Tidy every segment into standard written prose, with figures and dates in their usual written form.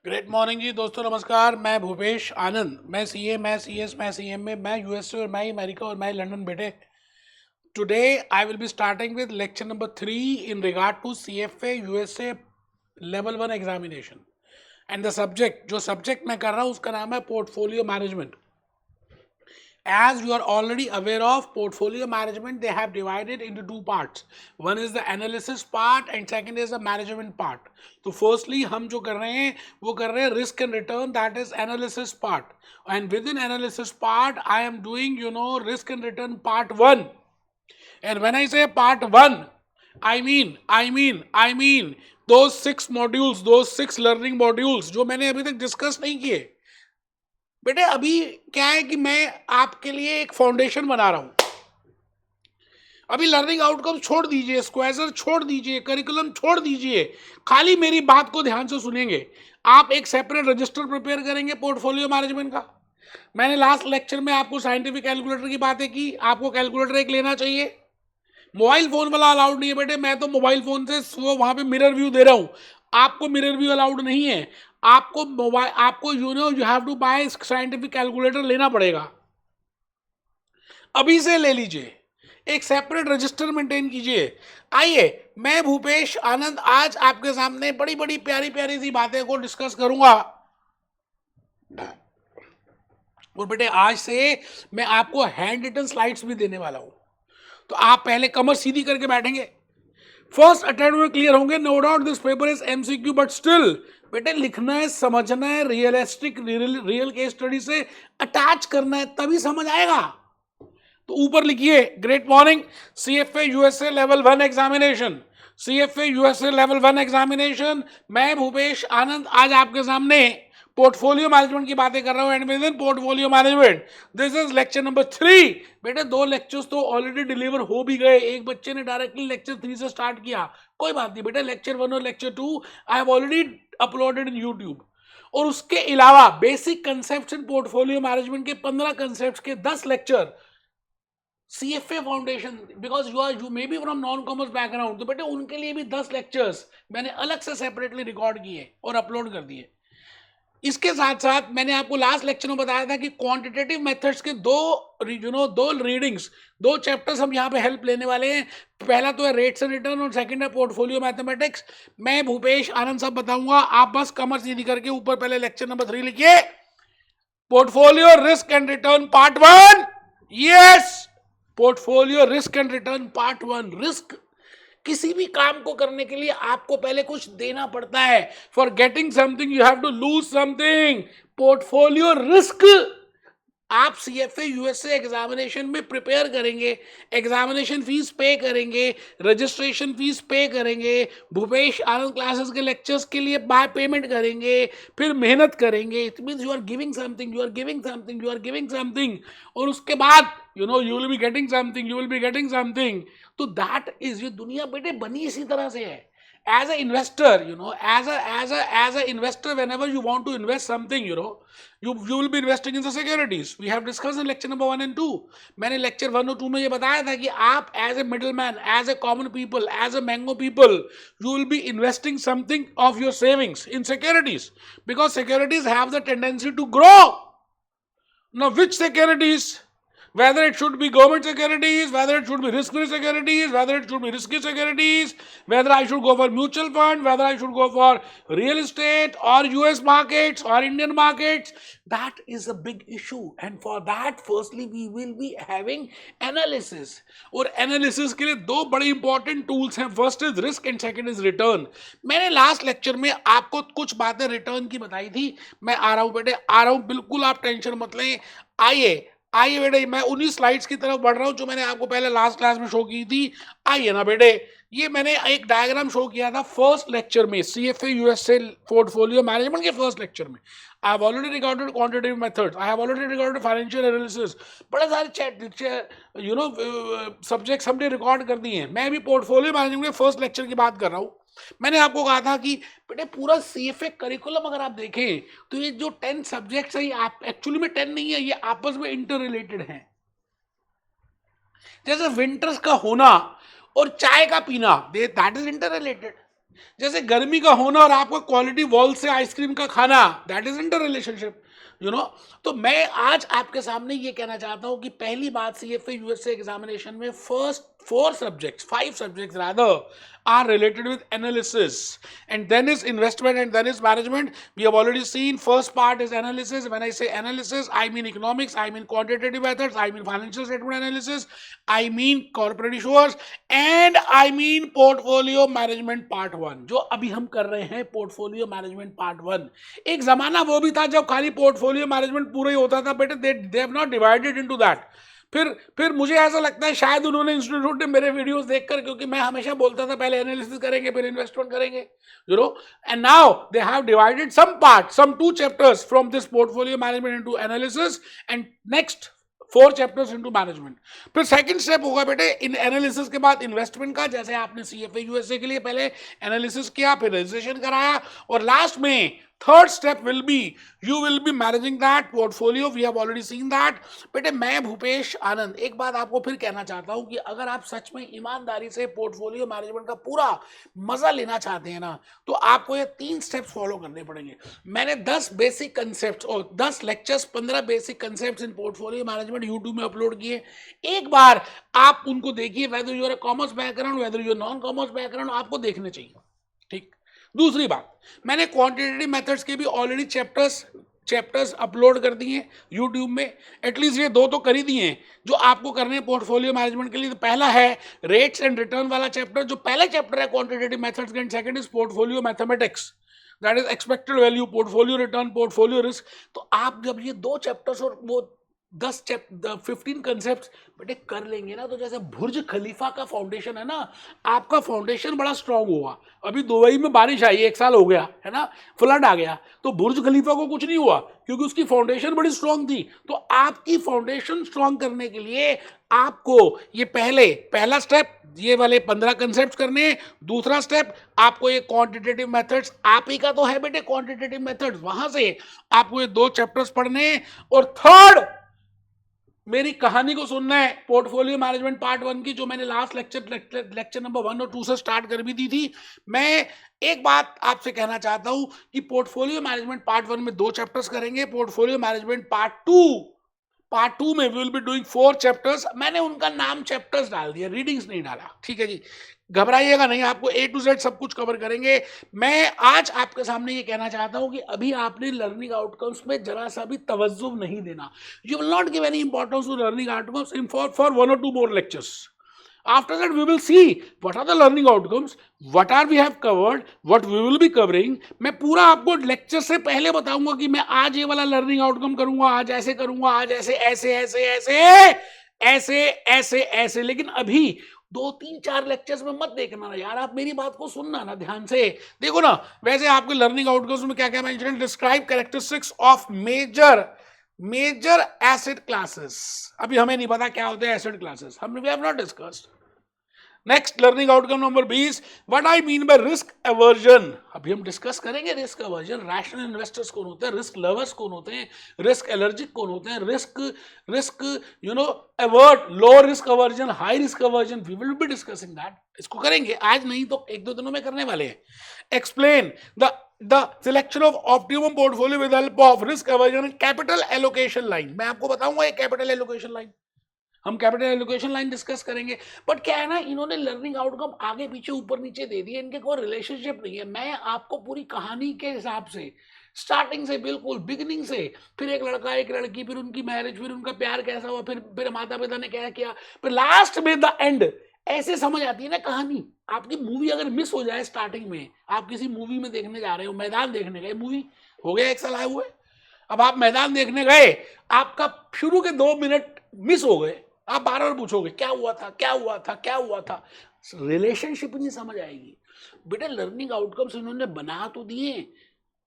Great morning जी दोस्तों, नमस्कार। मैं भूपेश आनंद, मैं सीए, मैं सीएस, मैं सीएम में, मैं यूएसए और मैं अमेरिका और मैं लंदन बेटे। Today I will be starting with lecture number 3 in regard to CFA USA level 1 examination. And the subject, जो सब्जेक्ट मैं कर रहा हूँ उसका नाम है portfolio management. As you are already aware of, portfolio management, they have divided into two parts. One is the analysis part and second is the management part. So firstly हम जो कर रहे हैं वो कर रहे हैं risk and return, that is analysis part. And within analysis part I am doing risk and return part 1. And when I say part 1, I mean those 6 modules, those 6 learning modules जो मैंने अभी तक डिस्कस नहीं किए। बेटे अभी क्या है कि मैं आपके लिए एक फाउंडेशन बना रहा हूं। अभी लर्निंग आउटकम छोड़ दीजिए, स्क्वेजर छोड़ दीजिए, करिकुलम छोड़ दीजिए, खाली मेरी बात को ध्यान से सुनेंगे। आप एक सेपरेट रजिस्टर प्रिपेयर करेंगे पोर्टफोलियो मैनेजमेंट का। मैंने लास्ट लेक्चर में आपको साइंटिफिक कैलकुलेटर की बातें की, आपको कैलकुलेटर एक लेना चाहिए। मोबाइल फोन वाला अलाउड नहीं है बेटे, मैं तो मोबाइल फोन से वो वहां पे मिरर व्यू दे रहा हूं, आपको मिरर व्यू अलाउड नहीं है। आपको मोबाइल, आपको you have to buy scientific calculator लेना पड़ेगा। अभी से ले लीजिए, एक सेपरेट रजिस्टर मेंटेन कीजिए। आइए, मैं भूपेश आनंद आज आपके सामने बड़ी बड़ी प्यारी प्यारी सी बातें को डिस्कस करूंगा। और बेटे आज से मैं आपको हैंड रिटन स्लाइड्स भी देने वाला हूं, तो आप पहले कमर सीधी करके बैठेंगे। फर्स्ट अटेम्प्ट में क्लियर होंगे, no doubt this paper is MCQ, but still बेटे लिखना है, समझना है, रियलिस्टिक रियल केस स्टडी से अटैच करना है, तभी समझ आएगा। तो ऊपर लिखिए, great morning, CFA USA level 1 examination, CFA USA level 1 examination. मैं भूपेश आनंद आज आपके सामने पोर्टफोलियो मैनेजमेंट की बातें कर रहा हूं। And with in portfolio management this is lecture number 3। बेटे 2 लेक्चर्स तो ऑलरेडी डिलीवर हो भी गए, एक बच्चे ने डायरेक्टली लेक्चर 3 से स्टार्ट किया, कोई बात नहीं बेटे, लेक्चर 1 और lecture 2 I have already uploaded in YouTube. और उसके अलावा basic concept in portfolio management के 15 कंसेप्ट के 10 lecture CFA foundation, because you may be from non commerce background, तो बेटे उनके लिए भी 10 लेक्चर्स मैंने अलग से सेपरेटली रिकॉर्ड किए और अपलोड कर दिए। इसके साथ साथ मैंने आपको लास्ट लेक्चर में बताया था कि क्वांटिटेटिव मेथड्स के दो रीडिंग्स, 2 चैप्टर्स हम यहाँ पे हेल्प लेने वाले हैं। पहला तो है रेट्स एंड रिटर्न और सेकंड है पोर्टफोलियो मैथमेटिक्स। मैं भूपेश आनंद सब बताऊंगा, आप बस कमर सीधी करके ऊपर पहले लेक्चर नंबर 3 लिखिए, portfolio risk and return part 1। Yes, portfolio risk and return part 1। Risk, किसी भी काम को करने के लिए आपको पहले कुछ देना पड़ता है। For getting something you have to lose something. Portfolio risk आप सीएफए यूएसए एग्जामिनेशन में प्रिपेयर करेंगे, एग्जामिनेशन फीस पे करेंगे, रजिस्ट्रेशन फीस पे करेंगे, भूपेश आनंद क्लासेस के लेक्चर्स के लिए बाय पेमेंट करेंगे, फिर मेहनत करेंगे। It means you are giving something, you are giving something, you are giving something, और उसके बाद you will be getting something, you will be getting something. तो दैट इज, ये दुनिया बेटे बनी इसी तरह से है। As an investor, as a investor, whenever you want to invest something, you will be investing in the securities. We have discussed in lecture number 1 and 2. मैंने lecture 1 और 2 में ये बताया था कि आप as a middleman, as a common people, as a mango people, you will be investing something of your savings in securities, because securities have the tendency to grow. Now, which securities? Whether it should be government securities, whether it should be risk-free securities, whether it should be risky securities, whether I should go for mutual fund, whether I should go for real estate or US markets or Indian markets, that is a big issue. And for that, firstly, we will be having analysis. और analysis के लिए 2 बड़े important tools हैं. First is risk and second is return. मैंने last lecture में आपको कुछ बातें return की बताई थी। मैं आ रहा हूँ बेटे, आ रहा हूँ, बिल्कुल आप टेंशन मत लें। आइए बेटे, मैं उन्हीं स्लाइड्स की तरफ बढ़ रहा हूं जो मैंने आपको पहले लास्ट क्लास में शो की थी। आइए ना बेटे, ये मैंने एक डायग्राम शो किया था फर्स्ट लेक्चर में, सीएफए यूएसए पोर्टफोलियो मैनेजमेंट के फर्स्ट लेक्चर में। I have already recorded quantitative methods, I have already recorded financial analysis, बड़े सारे सब्जेक्ट्स हमने रिकॉर्ड कर दिए हैं। मैं भी पोर्टफोलियो मैनेजमेंट के फर्स्ट लेक्चर की बात कर रहा हूँ। मैंने आपको कहा था कि बेटे पूरा सीएफए करिकुलम अगर आप देखें तो ये जो 10 सब्जेक्ट्स है, ये आप एक्चुअली में 10 नहीं है, ये आपस में इंटर रिलेटेड हैं। जैसे विंटर्स का होना और चाय का पीना, दैट इज इंटर रिलेटेड। जैसे गर्मी का होना और आपका क्वालिटी वॉल से आइसक्रीम का खाना, that is inter relationship, you know. तो मैं आज आपके सामने ये कहना चाहता हूं कि पहली बात सीएफए यूएसए एग्जामिनेशन में first 5 subjects rather are related with analysis, and then is investment, and then is management. We have already seen first part is analysis. When I say analysis, I mean economics, I mean quantitative methods, I mean financial statement analysis, I mean corporate issuers, and I mean portfolio management part 1, जो अभी हम कर रहे हैं portfolio management part 1। एक जमाना वो भी था जब खाली पोर्टफोलियो मैनेजमेंट पूरा ही होता था बेटे, दे have not divided into that. फिर मुझे ऐसा लगता है शायद उन्होंने इंस्टीट्यूट में मेरे वीडियोस देखकर, क्योंकि मैं हमेशा बोलता था पहले एनालिसिस करेंगे फिर इन्वेस्टमेंट करेंगे, you know, and now they have divided some 2 chapters from this portfolio management into analysis, and next 4 chapters into management. फिर सेकंड स्टेप होगा बेटे इन एनालिसिस के बाद इन्वेस्टमेंट का, जैसे आपने सीएफए यूएसए के लिए पहले एनालिसिस किया, फिर रजिस्ट्रेशन कराया, और लास्ट में third step will be you will be managing that portfolio. We have already seen that. बेटे मैं भूपेश आनंद एक बात आपको फिर कहना चाहता हूं कि अगर आप सच में ईमानदारी से पोर्टफोलियो मैनेजमेंट का पूरा मजा लेना चाहते हैं ना, तो आपको ये 3 स्टेप्स फॉलो करने पड़ेंगे। मैंने 10 बेसिक कंसेप्ट और 10 lectures 15 basic concept in portfolio management YouTube में अपलोड किए। एक बार आप उनको देखिए, whether you are commerce background, whether you are non commerce background, आपको देखने चाहिए, ठीक। दूसरी बात, मैंने क्वांटिटेटिव मेथड्स के भी ऑलरेडी चैप्टर्स अपलोड कर दिए हैं यूट्यूब में। एटलीस्ट ये 2 तो कर ही दिए हैं जो आपको करने हैं पोर्टफोलियो मैनेजमेंट के लिए। तो पहला है रेट्स एंड रिटर्न वाला चैप्टर, जो पहला चैप्टर है क्वांटिटेटिव मेथड्स का, and second is portfolio mathematics, that is expected value, portfolio return, portfolio risk. तो आप जब ये 2 चैप्टर्स और वो 15 कंसेप्ट बेटे कर लेंगे ना, तो जैसे बुर्ज खलीफा का फाउंडेशन है ना, आपका फाउंडेशन बड़ा स्ट्रांग होगा। अभी दुबई में बारिश आई, 1 साल हो गया है ना, फ्लड आ गया, तो बुर्ज खलीफा को कुछ नहीं हुआ क्योंकि उसकी फाउंडेशन बड़ी स्ट्रांग थी। तो आपकी फाउंडेशन स्ट्रांग करने के लिए आपको ये पहला स्टेप ये वाले 15 कंसेप्ट करने हैं। दूसरा स्टेप आपको ये क्वांटिटेटिव मेथड्स, आप ही का तो है बेटे क्वांटिटेटिव मेथड्स, वहां से आपको ये 2 चैप्टर्स पढ़ने हैं। और थर्ड, मेरी कहानी को सुनना है पोर्टफोलियो मैनेजमेंट पार्ट 1 की, जो मैंने लास्ट लेक्चर नंबर 1 और 2 से स्टार्ट कर भी दी थी। मैं एक बात आपसे कहना चाहता हूं कि पोर्टफोलियो मैनेजमेंट पार्ट 1 में 2 चैप्टर्स करेंगे। पोर्टफोलियो मैनेजमेंट पार्ट 2 में we will be doing 4 chapters. मैंने उनका नाम चैप्टर्स डाल दिया, रीडिंग्स नहीं डाला, ठीक है जी। घबराइएगा नहीं, आपको A to Z सब कुछ कवर करेंगे। मैं आज आपके सामने ये कहना चाहता हूं कि अभी आपने लर्निंग आउटकम्स में जरा सा भी तवज्जो नहीं देना। You will not give any importance to learning outcomes in for 1 or 2 more lectures. After that we will see what are the learning outcomes, what are we have covered, what we will be covering. मैं पूरा आपको lecture से पहले बताऊंगा कि मैं आज ये वाला लर्निंग आउटकम करूंगा, आज ऐसे करूंगा, आज ऐसे ऐसे ऐसे ऐसे ऐसे ऐसे ऐसे। लेकिन अभी 2, 3, 4 लेक्चर्स में मत देखना ना यार, आप मेरी बात को सुनना ना ध्यान से। देखो ना, वैसे आपके लर्निंग आउटकम्स में क्या क्या mention, describe characteristics of major asset classes. अभी हमें नहीं पता क्या होते हैं एसेट क्लासेस, हमने we have not discussed. Next learning outcome number 20, what I mean by risk aversion. अभी हम डिस्कस करेंगे रिस्क एवर्जन। रैशनल इन्वेस्टर्स कौन होते हैं, रिस्क लवर्स कौन होते हैं, रिस्क एलर्जिक कौन होते हैं, risk you know avert, low risk aversion, high risk aversion. We will be discussing that. इसको करेंगे आज नहीं तो 1-2 दिनों में करने वाले हैं। Explain the selection of optimum portfolio with help of risk aversion and capital allocation line। मैं आपको बताऊंगा ये कैपिटल एलोकेशन लाइन, हम कैपिटल एलोकेशन लाइन डिस्कस करेंगे। बट क्या है ना, इन्होंने लर्निंग आउटकम आगे पीछे ऊपर नीचे दे दिए, इनके कोई रिलेशनशिप नहीं है। मैं आपको पूरी कहानी के हिसाब से स्टार्टिंग से, बिल्कुल बिगिनिंग से, फिर एक लड़का एक लड़की, फिर उनकी मैरिज, फिर उनका प्यार कैसा हुआ, फिर माता पिता ने क्या किया, फिर लास्ट में द एंड, ऐसे समझ आती है ना कहानी। आपकी मूवी अगर मिस हो जाए स्टार्टिंग में, आप किसी मूवी में देखने जा रहे हो, मैदान देखने गए, मूवी हो गया 1 साल आए हुए, अब आप मैदान देखने गए, आपका शुरू के 2 मिनट मिस हो गए, आप बार-बार पूछोगे क्या हुआ था, क्या हुआ था, क्या हुआ था, रिलेशनशिप नहीं समझ आएगी। बेटा लर्निंग आउटकम्स इन्होंने बना तो दिए,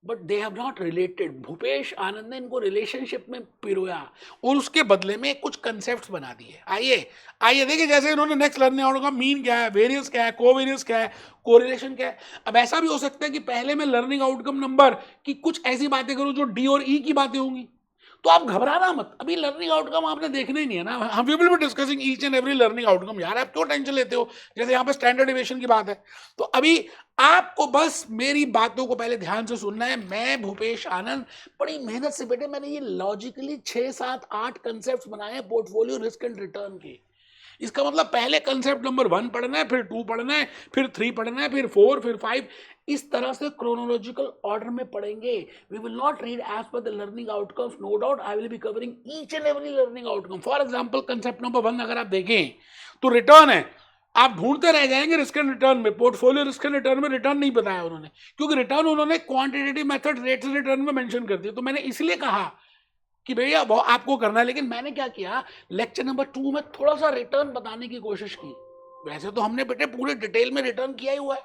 but they have not related. Bhupesh Anand ने इनको रिलेशनशिप में पिरोया और उसके बदले में कुछ कंसेप्ट्स बना दिए। आइए देखिए, जैसे इन्होंने नेक्स्ट लर्निंग आउटकम मीन क्या है, वेरियंस क्या है, कोवेरियंस क्या है, कोरिलेशन क्या है। अब ऐसा भी हो सकता है कि पहले मैं लर्निंग आउटकम नंबर की कुछ ऐसी बातें करूं जो डी और ई की बातें होंगी, तो आप घबराना मत, अभी लर्निंग आउटकम आपने देखना ही नहीं है ना, हम we will be discussing each and every learning outcome. यार आप क्यों टेंशन लेते हो, जैसे यहाँ पे स्टैंडर्ड डिविएशन की बात है। तो अभी आपको बस मेरी बातों को पहले ध्यान से सुनना है। मैं भूपेश आनंद बड़ी मेहनत से बेटे मैंने ये लॉजिकली 6, 7, 8 कंसेप्ट बनाए हैं पोर्टफोलियो रिस्क एंड रिटर्न के। इसका मतलब पहले कंसेप्ट नंबर 1 पढ़ना है, फिर 2 पढ़ना है, फिर 3 पढ़ना है, फिर 4, फिर 5, इस तरह से क्रोनोलॉजिकल ऑर्डर में पढ़ेंगे। We will not read as per the learning outcomes, no doubt I will be covering each and every learning outcome. For example concept number 1 अगर आप देखें तो रिटर्न है, आप ढूंढते रह जाएंगे रिस्क एंड रिटर्न में, पोर्टफोलियो रिस्क एंड रिटर्न में रिटर्न नहीं बताया उन्होंने, क्योंकि रिटर्न उन्होंने क्वांटिटेटिव मेथड रेट्स रिटर्न में मेंशन कर दिया। तो मैंने इसलिए कहा कि भैया वो आपको करना है, लेकिन मैंने क्या किया, लेक्चर नंबर 2 में थोड़ा सा रिटर्न बताने की कोशिश की। वैसे तो हमने बेटे पूरे डिटेल में रिटर्न किया ही हुआ है।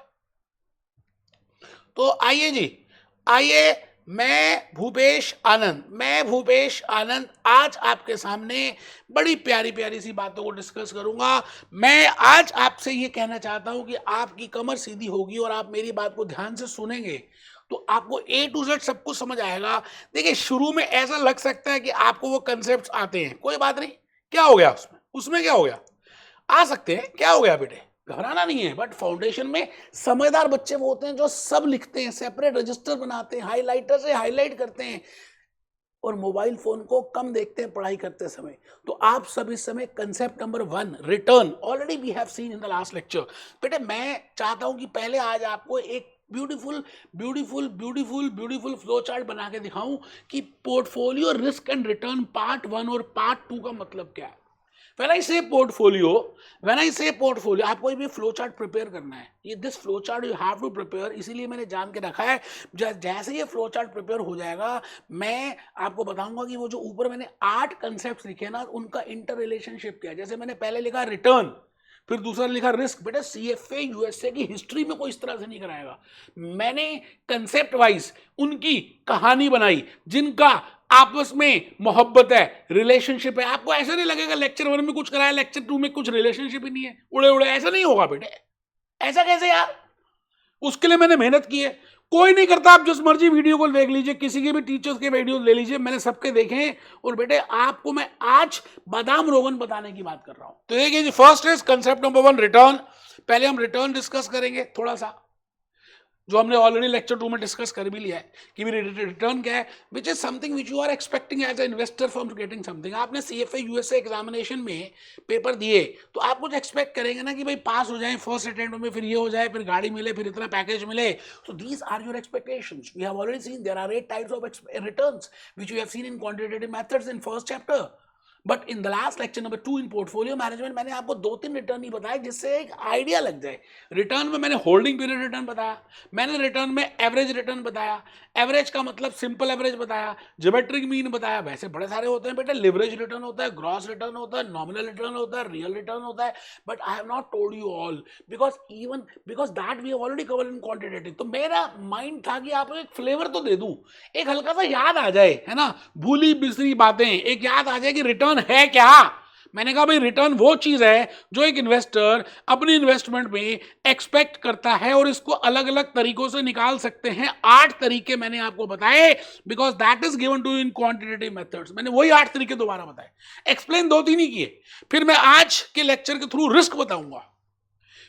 तो आइए जी, आइए, मैं भूपेश आनंद आज आपके सामने बड़ी प्यारी प्यारी सी बातों को डिस्कस करूंगा। मैं आज आपसे ये कहना चाहता हूं कि आपकी कमर सीधी होगी और आप मेरी बात को ध्यान से सुनेंगे तो आपको A to Z सब कुछ समझ आएगा। देखिए शुरू में ऐसा लग सकता है कि आपको वो कंसेप्ट आते हैं, कोई बात नहीं, क्या हो गया उसमें क्या हो गया, आ सकते हैं, क्या हो गया बेटे, घबराना नहीं है। बट फाउंडेशन में समझदार बच्चे वो होते हैं जो सब लिखते हैं, सेपरेट रजिस्टर बनाते हैं, हाइलाइटर से हाईलाइट करते हैं और मोबाइल फोन को कम देखते हैं पढ़ाई करते समय। तो आप सब इस समय concept number 1 return already we have seen in the last lecture. बेटे मैं चाहता हूं कि पहले आज आपको एक ब्यूटीफुल फ्लो चार्ट बना के दिखाऊं कि portfolio risk and return part 1 और पार्ट 2 का मतलब क्या है। When I say portfolio, आपको ये फ्लो चार्ट प्रिपेयर करना है। ये this flow chart you have to prepare, इसीलिए मैंने जान के रखा है। जैसे ये फ्लो चार्ट प्रिपेयर हो जाएगा मैं आपको बताऊंगा कि वो जो ऊपर मैंने 8 कंसेप्ट लिखे ना उनका इंटर रिलेशनशिप क्या है। जैसे मैंने पहले लिखा रिटर्न, फिर दूसरा लिखा रिस्क। बेटा CFA USA की हिस्ट्री में कोई इस तरह से नहीं कराएगा। मैंने कंसेप्ट वाइज उनकी कहानी बनाई जिनका आपस में मोहब्बत है, रिलेशनशिप है। आपको ऐसा नहीं लगेगा लेक्चर 1 में कुछ कराया, लेक्चर 2 में कुछ रिलेशनशिप ही नहीं है, उड़े उड़े, ऐसा नहीं होगा बेटे। ऐसा कैसे यार, उसके लिए मैंने मेहनत की है। कोई नहीं करता, आप जिस मर्जी वीडियो को देख लीजिए, किसी के भी टीचर्स के वीडियो ले लीजिए, मैंने सबके देखे हैं। और बेटे आपको मैं आज बादाम रोगन बताने की बात कर रहा हूं। तो देखिए जी, first is concept number 1 return. पहले हम रिटर्न डिस्कस करेंगे थोड़ा सा, जो हमने ऑलरेडी लेक्चर 2 में डिस्कस कर भी लिया है कि रिटर्न क्या है, which is something which you are expecting as a investor from getting something. आपने CFA USA एग्जामिनेशन में पेपर दिए तो आप कुछ एक्सपेक्ट करेंगे ना कि भाई पास हो जाए फर्स्ट अटेम्प्ट में, फिर ये हो जाए, फिर गाड़ी मिले, फिर इतना पैकेज मिले। So these are your expectations. We have already seen there are 8 types of returns which we have seen in quantitative methods in first chapter. But in the last lecture number 2 in portfolio management मैंने आपको 2-3 return ही बताए जिससे एक idea लग जाए। Return में मैंने holding period return बताया, मैंने रिटर्न में एवरेज रिटर्न बताया, एवरेज का मतलब सिंपल एवरेज बताया, ज्योमेट्रिक मीन बताया। वैसे बड़े सारे होते हैं बेटे, लिवरेज रिटर्न होता है, ग्रॉस रिटर्न होता है, नॉमिनल रिटर्न होता है, रियल रिटर्न होता है। But I have not told you all because that we have already covered in quantitative. तो मेरा माइंड था कि आपको एक फ्लेवर तो दे दूं, एक हल्का सा याद आ जाए, है ना, भूली बिसरी बातें एक याद आ जाए कि रिटर्न है क्या। मैंने कहा भाई रिटर्न वो चीज है जो एक इन्वेस्टर अपनी इन्वेस्टमेंट में एक्सपेक्ट करता है और इसको अलग अलग तरीकों से निकाल सकते हैं। 8 तरीके मैंने आपको बताए because that is given to in quantitative methods. मैंने वही 8 तरीके दोबारा बताए, एक्सप्लेन 2-3 ही किए। फिर मैं आज के लेक्चर के थ्रू रिस्क बताऊंगा,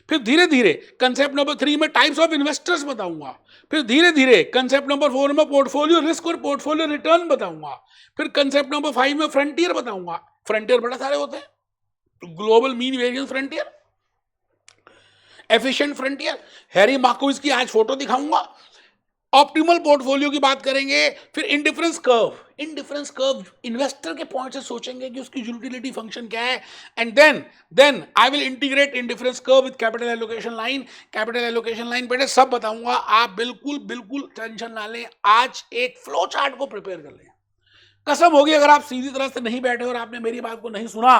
फिर धीरे धीरे कंसेप्ट नंबर 3 में टाइप्स ऑफ इन्वेस्टर्स बताऊंगा, फिर धीरे धीरे कंसेप्ट नंबर 4 में पोर्टफोलियो रिस्क और पोर्टफोलियो रिटर्न बताऊंगा, फिर कंसेप्ट नंबर 5 में फ्रंटियर बताऊंगा। फ्रंटियर बड़ा सारे होते हैं, global mean variance frontier, efficient frontier, Harry Markowitz की आज फोटो दिखाऊंगा। ऑप्टिमल पोर्टफोलियो की बात करेंगे, फिर इंडिफरेंस कर्व इन्वेस्टर के पॉइंट से सोचेंगे कि उसकी यूटिलिटी फंक्शन क्या है। And then I will integrate indifference curve with capital allocation line. बेटे सब बताऊंगा, आप बिल्कुल टेंशन ना लें। आज एक फ्लो चार्ट को प्रिपेयर कर लें। कसम होगी अगर आप सीधी तरह से नहीं बैठे और आपने मेरी बात को नहीं सुना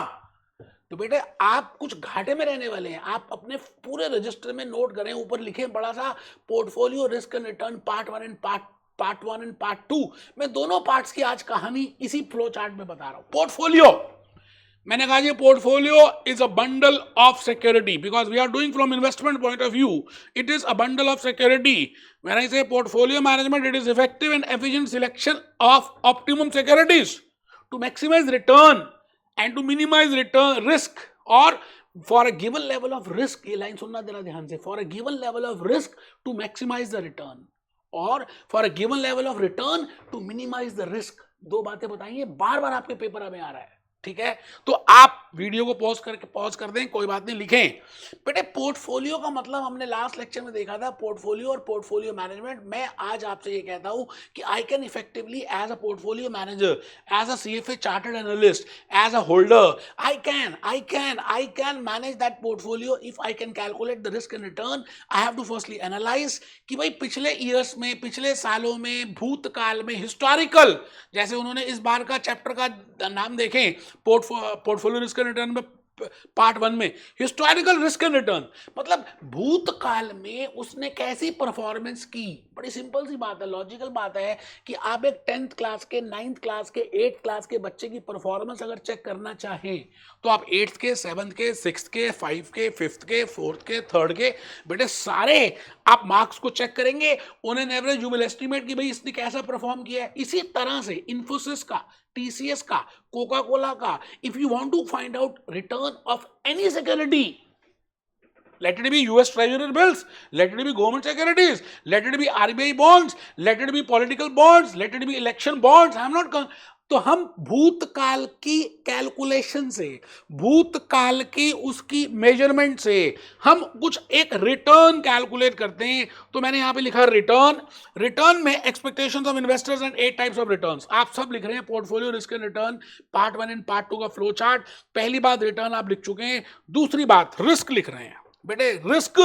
तो बेटे आप कुछ घाटे में रहने वाले हैं। आप अपने पूरे रजिस्टर में नोट करें, ऊपर लिखें बड़ा सा portfolio risk and return part 1 and part 2। मैं दोनों पार्ट्स की आज कहानी इसी फ्लो चार्ट में बता रहा हूं। पोर्टफोलियो, मैंने कहा ये portfolio is a bundle of security because we are doing from investment point of view, it is a bundle of security. When I say portfolio management, it is effective and efficient selection of optimum securities. to maximize return and to minimize return risk, or for a given level of risk, ये line सुनना जरा ध्यान से, for a given level of risk to maximize the return, और for a given level of return to minimize the risk. दो बातें बताइए, बार बार आपके पेपर में आ रहा है, ठीक है? तो आप वीडियो को पॉज कर दें, कोई बात नहीं, लिखें। बेटे पोर्टफोलियो का मतलब हमने लास्ट लेक्चर में देखा था, पोर्टफोलियो और पोर्टफोलियो मैनेजमेंट। मैं आज आपसे ये कहता हूं कि I can effectively as a portfolio manager, as a CFA chartered analyst, as a holder, I can manage that portfolio if I can calculate the risk and return. I have to firstly analyse कि भाई पिछले years में, पिछले सालों में, भूतकाल में, historical, जैसे उन्होंने इस बार का चैप्टर का नाम देखें, पोर्टफोलियो रिस्क एंड रिटर्न में पार्ट 1 में हिस्टोरिकल रिस्क एंड रिटर्न, मतलब भूतकाल में उसने कैसी परफॉर्मेंस की। बड़ी सिंपल सी बात है, लॉजिकल बात है कि आप एक 10th क्लास के, 9th क्लास के, 8th क्लास के बच्चे की परफॉर्मेंस अगर चेक करना चाहें तो आप 8th के, 7th के, 6th के, 5 के, 5th के, 4th के, 3rd के, बेटे सारे आप मार्क्स को चेक करेंगे, on an average you will estimate कि भाई इसने कैसा परफॉर्म किया है। इसी तरह से इन्फोसिस का, TCS का, कोका कोला का, if you want to find out return of any security, let it be US treasury bills, let it be government securities, let it be RBI bonds, let it be political bonds, let it be election bonds, I am not तो हम भूतकाल की calculation से, भूतकाल की उसकी measurement से हम कुछ एक रिटर्न कैलकुलेट करते हैं। तो मैंने यहां पे लिखा रिटर्न में expectations of investors and 8 types of returns आप सब लिख रहे हैं। Portfolio risk and return part 1 and part 2 का फ्लो चार्ट। पहली बात रिटर्न आप लिख चुके हैं, दूसरी बात रिस्क लिख रहे हैं। बेटे रिस्क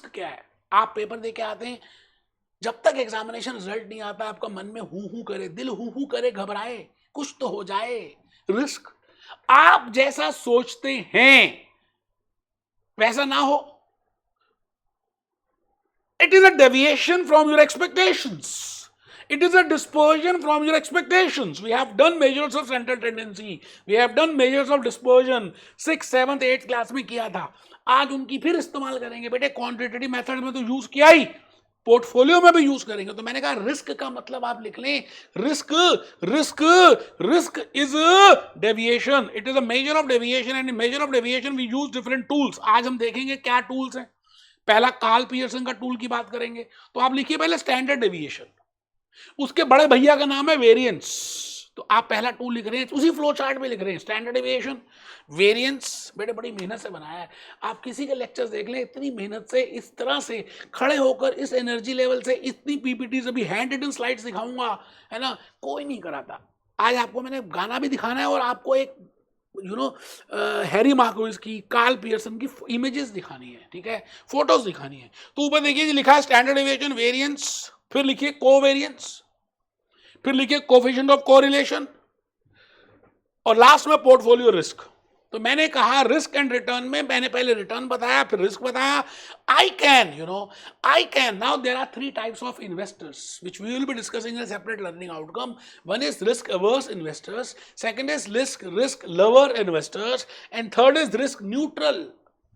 क्या है? आप पेपर दे के आते हैं, जब तक एग्जामिनेशन रिजल्ट नहीं आता आपका मन में हु करे, दिल हु करे, घबराए, कुछ तो हो जाए। रिस्क आप जैसा सोचते हैं वैसा ना हो, it is a deviation from your expectations, it is a dispersion from your expectations. We have done measures of central tendency, we have done measures of dispersion 6th 7th 8th class में किया था, आज उनकी फिर इस्तेमाल करेंगे। बेटे quantitative method में तो यूज किया ही, पोर्टफोलियो में भी यूज करेंगे। तो मैंने कहा रिस्क का मतलब आप लिख लें, risk is deviation, it is a measure of deviation, and measure of deviation we use different tools. आज हम देखेंगे क्या टूल्स हैं। पहला कार्ल पियर्सन का टूल की बात करेंगे, तो आप लिखिए पहले स्टैंडर्ड डेविएशन, उसके बड़े भैया का नाम है वेरिएंस। तो आप पहला टूल लिख रहे हैं, उसी फ्लो चार्ट में लिख रहे हैं स्टैंडर्ड डेविएशन, वेरिएंस। बेटे बड़ी मेहनत से बनाया है, आप किसी के लेक्चर्स देख लें, इतनी मेहनत से, इस तरह से खड़े होकर, इस एनर्जी लेवल से, इतनी पीपीटीज, अभी हैंड रिटन स्लाइड्स दिखाऊंगा, है ना, कोई नहीं कराता। आज आपको मैंने गाना भी दिखाना है और आपको एक हैरी मार्कोविस की, कार्ल पियर्सन की इमेजेस दिखानी है, ठीक है, फोटोज दिखानी है। तो ऊपर देखिए लिखा है स्टैंडर्ड डेविएशन, वेरिएंस, फिर लिखिए कोवेरिएंस, फिर लिखिए कोफिशिएंट ऑफ कोरिलेशन, और लास्ट में पोर्टफोलियो रिस्क। तो मैंने कहा रिस्क एंड रिटर्न में मैंने पहले रिटर्न बताया, फिर रिस्क बताया। I can now there are 3 types of investors which we will be discussing in a separate learning outcome. One is risk averse investors, second is risk lover investors, and third is risk neutral.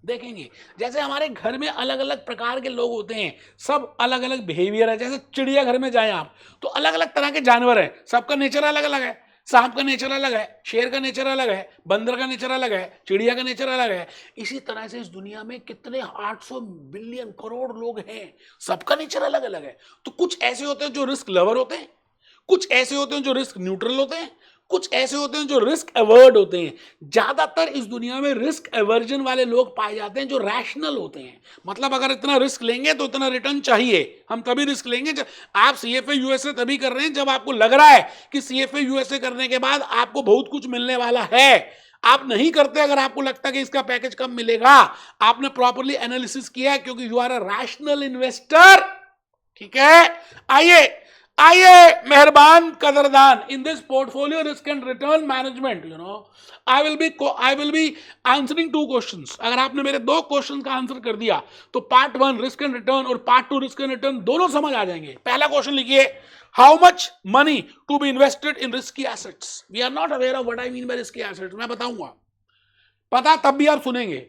देखेंगे जैसे हमारे घर में अलग अलग प्रकार के लोग होते हैं, सब अलग अलग बिहेवियर है। जैसे चिड़ियाघर में जाएं आप तो अलग अलग तरह के जानवर हैं, सबका नेचर अलग अलग है। सांप का नेचर अलग है, शेर का नेचर अलग है, बंदर का नेचर अलग है, चिड़िया का नेचर अलग है। इसी तरह से इस दुनिया में कितने 800 बिलियन करोड़ लोग हैं, सबका नेचर अलग अलग है। तो कुछ ऐसे होते हैं जो रिस्क लवर होते हैं, कुछ ऐसे होते हैं जो रिस्क न्यूट्रल होते हैं, कुछ ऐसे होते हैं जो रिस्क अवर्ड होते हैं। ज्यादातर इस दुनिया में रिस्क एवर्जन वाले लोग पाए जाते हैं जो रैशनल होते हैं। मतलब अगर इतना रिस्क लेंगे तो इतना रिटर्न चाहिए, हम तभी रिस्क लेंगे। जब आप सीएफए यूएसए तभी कर रहे हैं जब आपको लग रहा है कि सीएफए यूएसए करने के बाद आपको बहुत कुछ मिलने वाला है। आप नहीं करते अगर आपको लगता है कि इसका पैकेज कम मिलेगा, आपने प्रॉपरली एनालिसिस किया है, क्योंकि you are a rational investor. ठीक है, आइए मेहरबान कदरदान, in this portfolio risk and return management I will be answering 2 questions. अगर आपने मेरे 2 क्वेश्चंस का आंसर कर दिया तो पार्ट 1 रिस्क एंड रिटर्न और पार्ट 2 रिस्क एंड रिटर्न दोनों समझ आ जाएंगे। पहला क्वेश्चन लिखिए, how much money to be invested in risky assets. We are not aware of what I mean by risky assets, मैं बताऊंगा, पता तब भी आप सुनेंगे।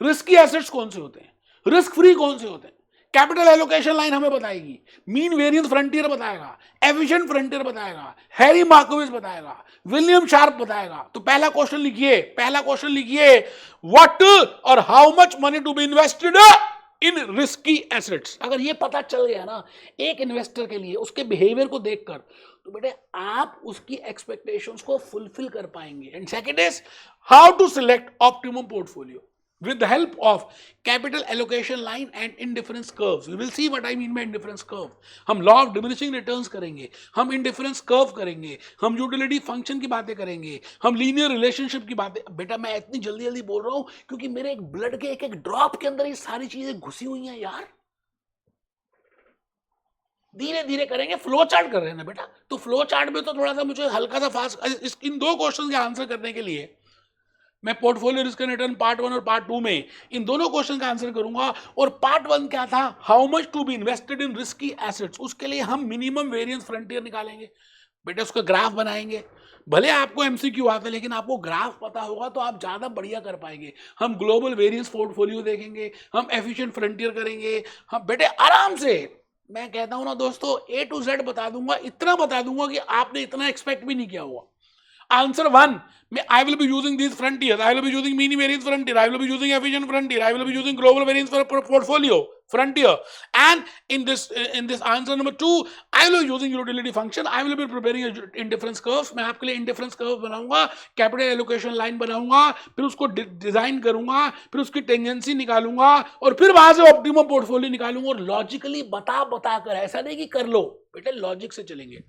रिस्की एसेट्स कौन से होते हैं, रिस्क फ्री कौन से होते हैं, कैपिटल एलोकेशन लाइन हमें बताएगी, मीन वेरिएंस फ्रंटियर बताएगा, एफिशिएंट फ्रंटियर बताएगा, हैरी मार्कोविच बताएगा, विलियम शार्प बताएगा। तो पहला क्वेश्चन लिखिए, व्हाट और how much money to be invested in risky assets. अगर ये पता चल गया ना एक इन्वेस्टर के लिए उसके बिहेवियर को देखकर, तो बेटे आप उसकी एक्सपेक्टेशंस को फुलफिल कर पाएंगे। And second is how to select optimum portfolio with the help of capital allocation line and indifference curves. We will see what I mean by indifference curve. हम law of diminishing returns करेंगे, हम indifference curve करेंगे, हम utility function की बातें करेंगे, हम linear relationship की बातें। बेटा मैं इतनी जल्दी जल्दी बोल रहा हूं क्योंकि मेरे एक ब्लड के एक एक ड्रॉप के अंदर ये सारी चीजें घुसी हुई हैं यार। धीरे धीरे करेंगे, फ्लो चार्ट कर रहे हैं ना बेटा, तो फ्लो चार्ट में तो थोड़ा सा मुझे हल्का सा फास्ट इन दो क्वेश्चन के आंसर करने के लिए मैं portfolio risk and return part 1 और पार्ट 2 में इन दोनों क्वेश्चन का आंसर करूंगा। और पार्ट 1 क्या था, how much to be invested in risky assets, उसके लिए हम मिनिमम वेरिएंस फ्रंटियर निकालेंगे बेटा, उसका ग्राफ बनाएंगे। भले आपको एमसीक्यू आता है लेकिन आपको ग्राफ पता होगा तो आप ज्यादा बढ़िया कर पाएंगे। हम ग्लोबल वेरिएंस पोर्टफोलियो देखेंगे, हम एफिशिएंट फ्रंटियर करेंगे, हम बेटे आराम से, मैं कहता हूं ना दोस्तों A to Z बता दूंगा, इतना बता दूंगा कि आपने इतना एक्सपेक्ट भी नहीं किया हुआ। Answer 1 में I will be using these frontiers, I will be using mini variance frontier, I will be using efficient frontier, I will be using global variance for portfolio frontier, and in this answer number 2 I will be using utility function, I will be preparing a indifference curve। मैं आपके लिए indifference curve बनाऊंगा, capital allocation line बनाऊंगा, फिर उसको design करूंगा, फिर उसकी टेंजेंसी निकालूंगा और फिर वहां से ऑप्टिमम पोर्टफोलियो निकालूंगा। और लॉजिकली बता कर, ऐसा नहीं कि कर लो बेटे, लॉजिक से चलेंगे।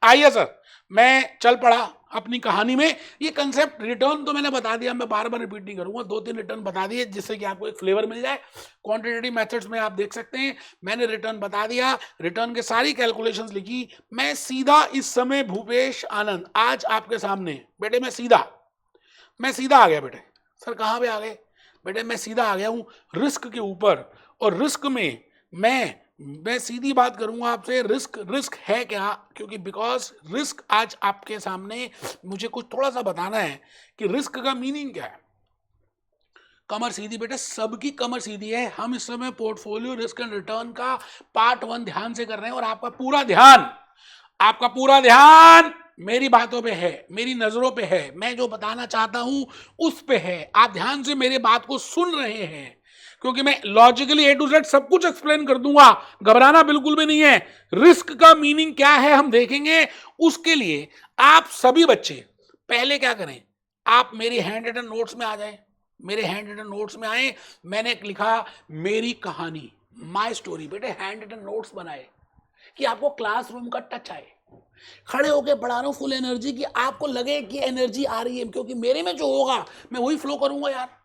आइए सर, मैं चल पड़ा अपनी कहानी में। ये कंसेप्ट रिटर्न तो मैंने बता दिया, मैं बार बार रिपीट नहीं करूंगा, 2-3 रिटर्न बता दिए जिससे कि आपको एक फ्लेवर मिल जाए। क्वांटिटेटिव मेथड्स में आप देख सकते हैं, मैंने रिटर्न बता दिया, रिटर्न के सारी कैलकुलेशंस लिखी। मैं सीधा इस समय भूपेश आनंद आज आपके सामने बेटे, मैं सीधा आ गया बेटे। सर कहाँ पे आ गए बेटे? मैं सीधा आ गया हूँ रिस्क के ऊपर, और रिस्क में मैं सीधी बात करूंगा आपसे, रिस्क है क्या, क्योंकि बिकॉज रिस्क आज आपके सामने मुझे कुछ थोड़ा सा बताना है कि रिस्क का मीनिंग क्या है। कमर सीधी बेटे, सबकी कमर सीधी है। हम इस समय पोर्टफोलियो रिस्क एंड रिटर्न का पार्ट 1 ध्यान से कर रहे हैं और आपका पूरा ध्यान मेरी बातों पे है, मेरी नजरों पे है, मैं जो बताना चाहता हूं उस पे है। आप ध्यान से मेरे बात को सुन रहे हैं क्योंकि मैं लॉजिकली A to Z सब कुछ एक्सप्लेन कर दूंगा, घबराना बिल्कुल भी नहीं है। रिस्क का मीनिंग क्या है हम देखेंगे। उसके लिए आप सभी बच्चे पहले क्या करें, आप मेरी हैंड रिटन नोट्स में आ जाएं, मेरे हैंड रिटन नोट्स में आए। मैंने लिखा मेरी कहानी, माय स्टोरी। बेटे हैंड रिटन नोट्स बनाए कि आपको क्लासरूम का टच आए, खड़े होके पढ़ा रहा हूं फुल एनर्जी की, आपको लगे कि एनर्जी आ रही है, क्योंकि मेरे में जो होगा मैं वही फ्लो करूंगा यार।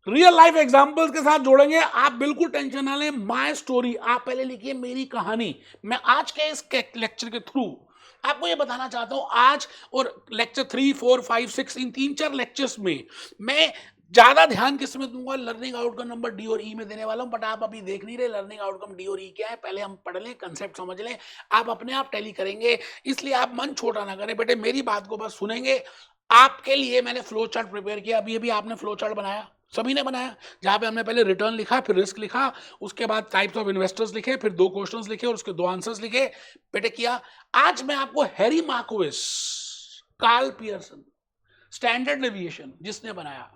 रियल लाइफ एग्जांपल्स के साथ जोड़ेंगे, आप बिल्कुल टेंशन ना लें। माय स्टोरी आप पहले लिखिए, मेरी कहानी। मैं आज के इस लेक्चर के थ्रू आपको ये बताना चाहता हूं, आज और लेक्चर 3, 4, 5, 6 इन 3-4 लेक्चर्स में मैं ज्यादा ध्यान किस में दूंगा, लर्निंग आउटकम नंबर डी और ई में देने वाला हूं। बट आप अभी देख नहीं रहे लर्निंग आउटकम डी और ई क्या है, पहले हम पढ़ लें, कंसेप्ट समझ लें, आप अपने आप टैली करेंगे। इसलिए आप मन छोटा ना करें बेटे, मेरी बात को बस सुनेंगे। आपके लिए मैंने फ्लो चार्ट प्रिपेयर किया, अभी आपने फ्लो चार्ट बनाया, सभी ने बनाया, जहां पे हमने पहले रिटर्न लिखा, फिर रिस्क लिखा, उसके बाद टाइप्स ऑफ इन्वेस्टर्स लिखे, फिर 2 क्वेश्चंस लिखे और उसके 2 आंसर्स लिखे बेटे किया। आज मैं आपको Harry Markowitz, Karl Pearson, standard deviation जिसने बनाया,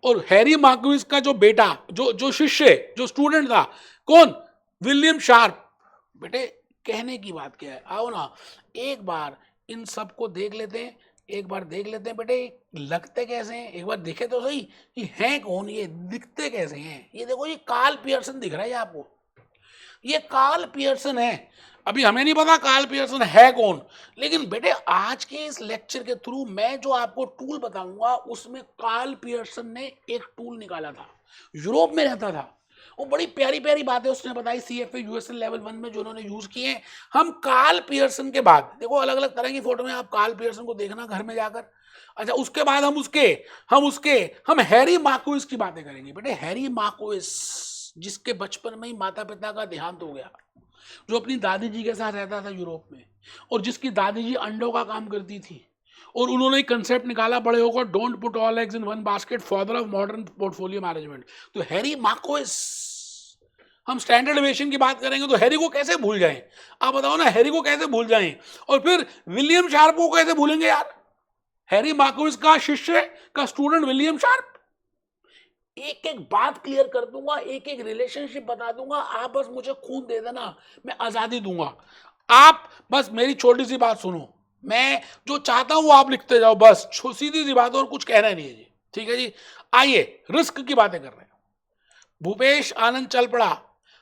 और हैरी मार्कोविस का जो बेटा, जो शिष्य, जो स्टूडेंट था, कौन, विलियम शार्प। बेटे कहने की बात क्या है, आओ ना एक बार इन सबको देख लेते हैं, बेटे लगते कैसे हैं, एक बार देखे तो सही कि हैं कौन, ये दिखते कैसे हैं। ये देखो, ये कार्ल पियर्सन दिख रहा है आपको, ये कार्ल पियर्सन है। अभी हमें नहीं पता कार्ल पियर्सन है कौन, लेकिन बेटे आज के इस लेक्चर के थ्रू मैं जो आपको टूल बताऊंगा उसमें कार्ल पियर्सन ने एक टूल निकाला था, यूरोप में रहता था, वो बड़ी प्यारी प्यारी बातें उसने बताई CFA USL लेवल 1 में जो उन्होंने यूज किए। हम कार्ल पियर्सन के बाद देखो, अलग अलग तरह की फोटो में आप कार्ल पियर्सन को देखना घर में जाकर। अच्छा, उसके बाद हम हैरी मार्कोविस की बातें करेंगे। बेटे हैरी मार्कोविस जिसके बचपन में ही माता पिता का देहांत हो गया, जो अपनी दादी जी के साथ रहता था यूरोप में, और जिसकी दादी जी अंडों का काम करती थी, और उन्होंने एक कंसेप्ट निकाला बड़े होकर, don't put all eggs in one basket, father of modern portfolio management. तो हैरी मार्क्वेस, हम स्टैंडर्ड एविएशन की बात करेंगे तो हैरी को कैसे भूल जाएं? आप बताओ ना, हैरी को कैसे भूल जाएं? और फिर विलियम शार्प को कैसे भूलेंगे यार? हैरी मार्क्वेस का शिष्य का स्टूडेंट विलियम शार्प। एक एक बात क्लियर कर दूंगा, एक एक रिलेशनशिप बता दूंगा, आप बस मुझे खून दे देना, मैं आजादी दूंगा। आप बस मेरी छोटी सी बात सुनो, मैं जो चाहता हूं वो आप लिखते जाओ, बस सीधी सी बात, और कुछ कहना नहीं है जी। ठीक है जी, आइए रिस्क की बातें कर रहे हैं। भूपेश आनंद चल पड़ा,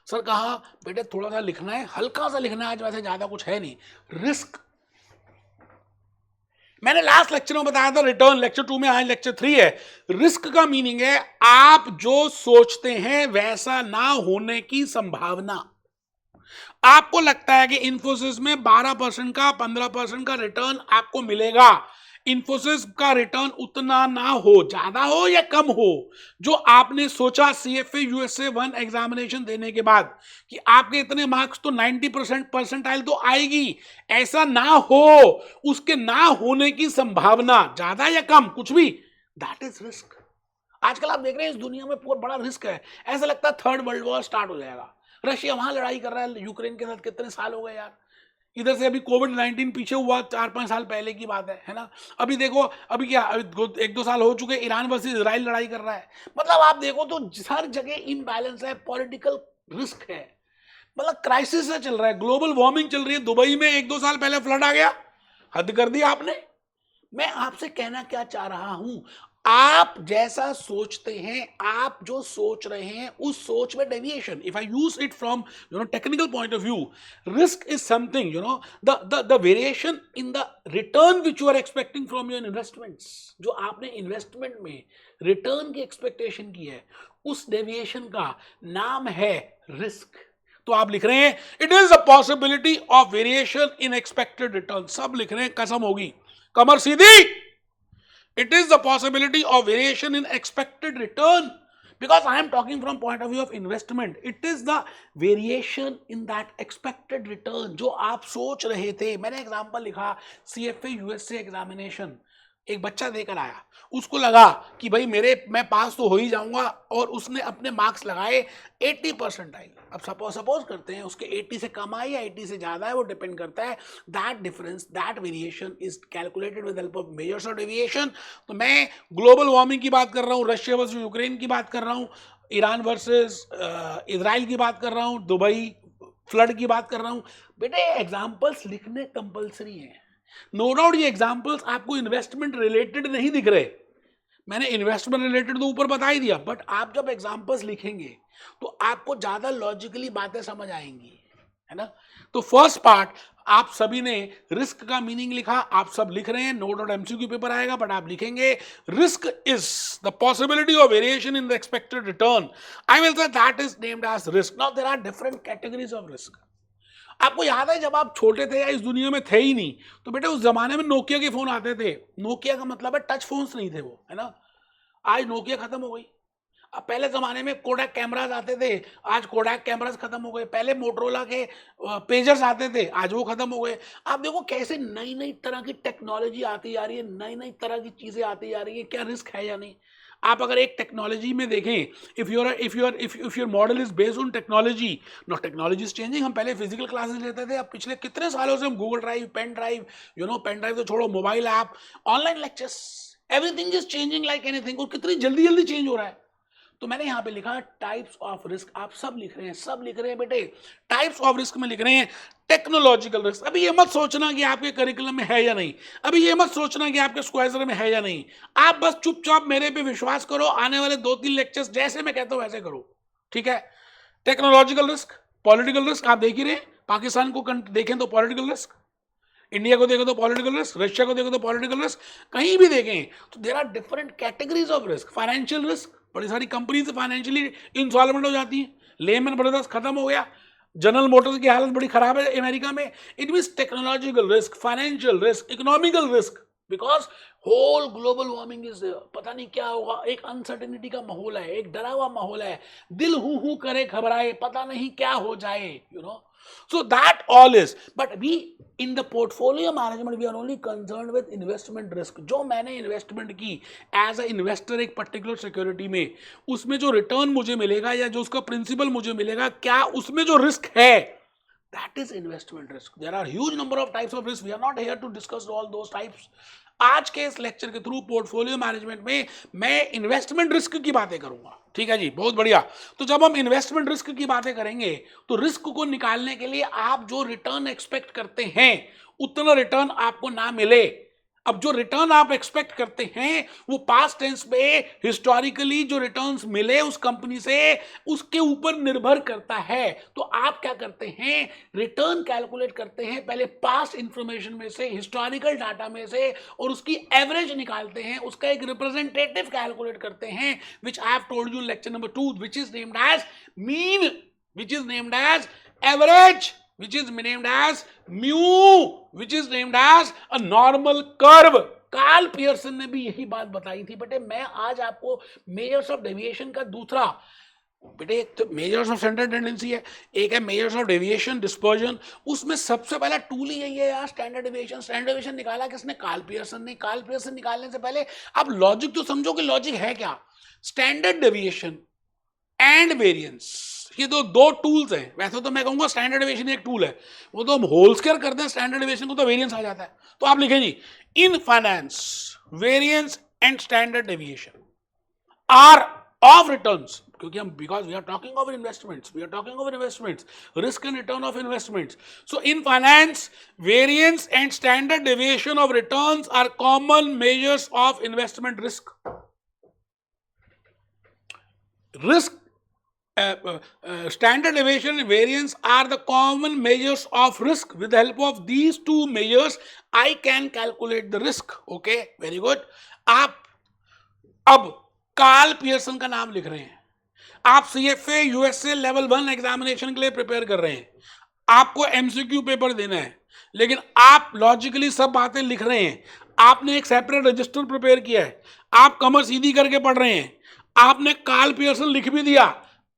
सर कहा बेटे थोड़ा सा लिखना है, हल्का सा लिखना है आज, वैसे ज्यादा कुछ है नहीं। रिस्क, मैंने लास्ट लेक्चर में बताया था, रिटर्न लेक्चर 2 में, आज लेक्चर 3 है। रिस्क का मीनिंग है आप जो सोचते हैं वैसा ना होने की संभावना। आपको लगता है कि इंफोसिस में 12% का 15% का रिटर्न आपको मिलेगा, इंफोसिस का रिटर्न उतना ना हो, ज्यादा हो या कम हो, जो आपने सोचा सीएफए यूएसए 1 एग्जामिनेशन देने के बाद कि आपके इतने मार्क्स तो 90% परसेंटाइल तो आएगी, ऐसा ना हो, उसके ना होने की संभावना ज्यादा या कम, कुछ भी, दैट इज रिस्क। आजकल आप देख रहे हैं इस दुनिया में बहुत बड़ा रिस्क है, ऐसा लगता है थर्ड वर्ल्ड वॉर स्टार्ट हो जाएगा। रशिया वहां लड़ाई कर रहा है यूक्रेन के साथ, कितने साल हो गए यार। इधर से अभी कोविड-19 पीछे हुआ 4-5 साल पहले की बात है ना। अभी देखो, अभी क्या, अभी 1-2 साल हो चुके, ईरान वर्सेस इजराइल लड़ाई कर रहा है। मतलब आप देखो तो हर जगह इम्बैलेंस है, पॉलिटिकल रिस्क है, मतलब क्राइसिस है चल रहा है, ग्लोबल वार्मिंग चल रही है। दुबई में 1-2 साल पहले फ्लड आ गया, हद कर दी आपने। मैं आपसे कहना क्या चाह रहा हूं, आप जैसा सोचते हैं, आप जो सोच रहे हैं उस सोच में deviation, if I use it from technical point of view, risk is something the variation in the return which you are expecting from your investments. जो आपने इन्वेस्टमेंट में रिटर्न की एक्सपेक्टेशन की है, उस डेविएशन का नाम है रिस्क। तो आप लिख रहे हैं it is a possibility of variation in expected return, सब लिख रहे हैं, कसम होगी, कमर सीधी। It is the possibility of variation in expected return, because I am talking from point of view of investment. It is the variation in that expected return जो आप सोच रहे थे। मैंने एग्जांपल लिखा, सीएफए यूएसए एग्जामिनेशन, एक बच्चा देकर आया, उसको लगा कि भाई मैं पास तो हो ही जाऊंगा, और उसने अपने मार्क्स लगाए 80% आई। अब सपोज करते हैं उसके 80 से कम आए या 80 से ज्यादा है, वो डिपेंड करता है। That difference, that variation is calculated with help of measures of deviation. तो मैं ग्लोबल वार्मिंग की बात कर रहा हूँ, रशिया वर्सेस यूक्रेन की बात कर रहा हूँ, ईरान वर्सेस इजराइल की बात कर रहा हूँ, दुबई फ्लड की बात कर रहा हूँ। बेटे एग्जाम्पल्स लिखने कंपल्सरी हैं। नो डाउट ये एग्जाम्पल्स आपको इन्वेस्टमेंट रिलेटेड नहीं दिख रहे, मैंने इन्वेस्टमेंट रिलेटेड तो ऊपर बता ही दिया, बट आप जब एग्जाम्पल्स लिखेंगे तो आपको ज्यादा लॉजिकली बातें समझ आएंगी, है ना। तो फर्स्ट पार्ट, आप सभी ने रिस्क का मीनिंग लिखा, आप सब लिख रहे हैं, नो डाउट एमसीक्यू पेपर आएगा, बट आप लिखेंगे risk is the possibility of variation in the expected return. I will say that is named as risk. Now there are different categories of risk. आपको याद है जब आप छोटे थे या इस दुनिया में थे ही नहीं, तो बेटे उस जमाने में नोकिया के फोन आते थे। नोकिया का मतलब है टच फोन्स नहीं थे वो, है ना। आज नोकिया खत्म हो गई। अब पहले जमाने में कोडैक कैमरास आते थे, आज कोडैक कैमरास खत्म हो गए। पहले मोटरोला के पेजर्स आते थे, आज वो खत्म हो गए। आप देखो कैसे नई नई तरह की टेक्नोलॉजी आती जा रही है, नई नई तरह की चीजें आती जा रही है। क्या रिस्क है या नहीं? आप अगर एक टेक्नोलॉजी में देखें, if your model is based on technology, not technology is changing. हम पहले फिजिकल क्लासेस लेते थे, अब पिछले कितने सालों से हम Google drive, pen drive, pen drive तो छोड़ो, mobile app, online lectures, everything is changing like anything, और कितनी जल्दी जल्दी चेंज हो रहा है। तो मैंने यहां पे लिखा टाइप्स ऑफ रिस्क। आप सब लिख रहे हैं बेटे, टाइप्स ऑफ रिस्क में लिख रहे हैं टेक्नोलॉजिकल रिस्क। अभी ये मत सोचना कि आपके करिकुलम में है या नहीं, अभी ये मत सोचना कि आपके स्क्वायर में है या नहीं। आप बस चुपचाप मेरे पे विश्वास करो, आने वाले 2-3 लेक्चर्स जैसे मैं कहता हूं वैसे करो, ठीक है। टेक्नोलॉजिकल रिस्क, पॉलिटिकल रिस्क, आप देख ही रहे, पाकिस्तान को देखें तो पॉलिटिकल रिस्क, इंडिया को देखो तो पॉलिटिकल रिस्क, रशिया को देखो तो पॉलिटिकल रिस्क, कहीं भी देखें तो there are different categories of risk. Financial risk, बड़ी सारी कंपनीज फाइनेंशियली इंसॉल्वेंट हो जाती हैं, लेमन ब्रदर्स खत्म हो गया, जनरल मोटर्स की हालत बड़ी खराब है अमेरिका में। It means technological risk, financial risk, economical risk, because whole global warming is, पता नहीं क्या होगा, एक अनसर्टेनिटी का माहौल है, एक डरा हुआ माहौल है, दिल हूं करे घबराए, पता नहीं क्या हो जाए, So that all is, but we in the portfolio management we are only concerned with investment risk. जो मैंने इन्वेस्टमेंट की एज अ इन्वेस्टर एक पर्टिकुलर सिक्योरिटी में, उसमें जो रिटर्न मुझे मिलेगा या जो उसका प्रिंसिपल मुझे मिलेगा, क्या उसमें जो रिस्क है, that is investment risk. There are huge number of types of risk. We are not here to discuss all those types. आज के इस लेक्चर के थ्रू पोर्टफोलियो मैनेजमेंट में मैं इन्वेस्टमेंट रिस्क की बातें करूंगा. ठीक है जी, बहुत बढ़िया. तो जब हम इन्वेस्टमेंट रिस्क की बातें करेंगे तो रिस्क को निकालने के लिए आप जो रिटर्न एक्सपेक्ट करते हैं उतना रिटर्न आपको ना मिले. अब जो रिटर्न आप एक्सपेक्ट करते हैं वो पास्ट टेंस में हिस्टोरिकली जो रिटर्न्स मिले उस कंपनी से उसके ऊपर निर्भर करता है. तो आप क्या करते हैं, रिटर्न कैलकुलेट करते हैं पहले पास्ट इंफॉर्मेशन में से, हिस्टोरिकल डाटा में से, और उसकी एवरेज निकालते हैं, उसका एक रिप्रेजेंटेटिव कैलकुलेट करते हैं, which I have told you in lecture number 2, which is named as mean, which is named as average, which is named as mu, which is named as a normal curve. Karl Pearson ने भी यही बात बताई थी. बेटे मैं आज आपको मेजर्स ऑफ डेविएशन का दूसरा, बेटे एक तो मेजर्स ऑफ स्टैंडर्ड टेंडेंसी है, एक है मेजर्स ऑफ डेविएशन डिस्पर्जन. उसमें सबसे पहला टूल ही यही है यार, स्टैंडर्ड डेविएशन. स्टैंडर्ड डेविएशन निकाला किसने, कार्ल पियर्सन ने. कार्ल पियर्सन निकालने से पहले आप लॉजिक तो समझो कि लॉजिक है क्या. स्टैंडर्ड डेविएशन एंड वेरिएंस, ये दो टूल्स हैं. वैसे तो मैं कहूंगा स्टैंडर्ड डेविएशन एक टूल है, वो तो हम होल स्क्वायर करते हैं स्टैंडर्ड डेविएशन को तो वेरिएंस आ जाता है. तो आप लिखें जी, in finance variance and standard deviation are of returns, क्योंकि हम because we are talking of investments, we are talking of investments, risk and return of investments. So in finance variance and standard deviation of returns are common measures of investment risk. Risk, standard deviation and variance are the common measures of risk. With the help of these two measures, I can calculate the risk. Okay, very good. आप अब Karl Pearson का नाम लिख रहे हैं, आप CFA USA level 1 examination के लिए प्रिपेयर कर रहे हैं, आपको MCQ पेपर देना है, लेकिन आप लॉजिकली सब बातें लिख रहे हैं. आपने एक सेपरेट रजिस्टर प्रिपेयर किया है, आप कमर सीधी करके पढ़ रहे हैं, आपने कार्ल पियर्सन लिख भी दिया,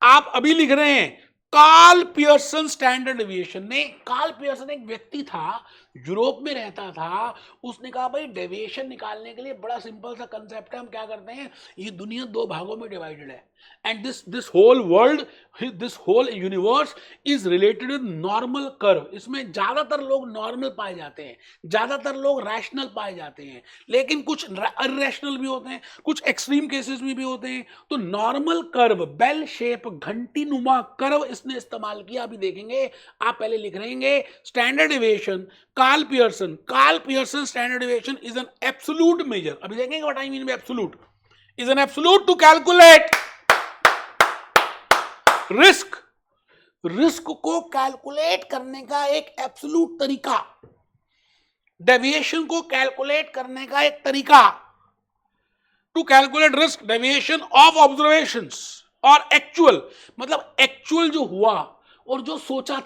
आप अभी लिख रहे हैं कार्ल पियर्सन स्टैंडर्ड डेविएशन. ने कार्ल पियर्सन एक व्यक्ति था, यूरोप में रहता था. उसने कहा भाई डेविएशन निकालने के लिए बड़ा सिंपल सा कंसेप्ट है, हम क्या करते हैं, ये दुनिया दो भागों में डिवाइडेड है and this whole world, this whole universe is related with normal curve. इसमें ज्यादातर लोग नॉर्मल पाए जाते हैं, ज्यादातर लोग रैशनल पाए जाते हैं, लेकिन कुछ अनरैशनल भी होते हैं, कुछ एक्सट्रीम केसेस में भी होते हैं. तो नॉर्मल कर्व, बेल शेप, घंटी नुमा कर्व इसने इस्तेमाल किया. अभी देखेंगे. आप पहले लिख रहेंगे standard deviation Karl Pearson standard deviation is an absolute measure. अभी देखेंगे what I mean by absolute. Is an absolute to calculate risk. Risk को कैलकुलेट करने का एक एब्सोल्यूट तरीका, डेविएशन को कैलकुलेट करने का एक तरीका. To calculate risk deviation of observations और एक्चुअल, मतलब एक्चुअल जो हुआ और जो सोचा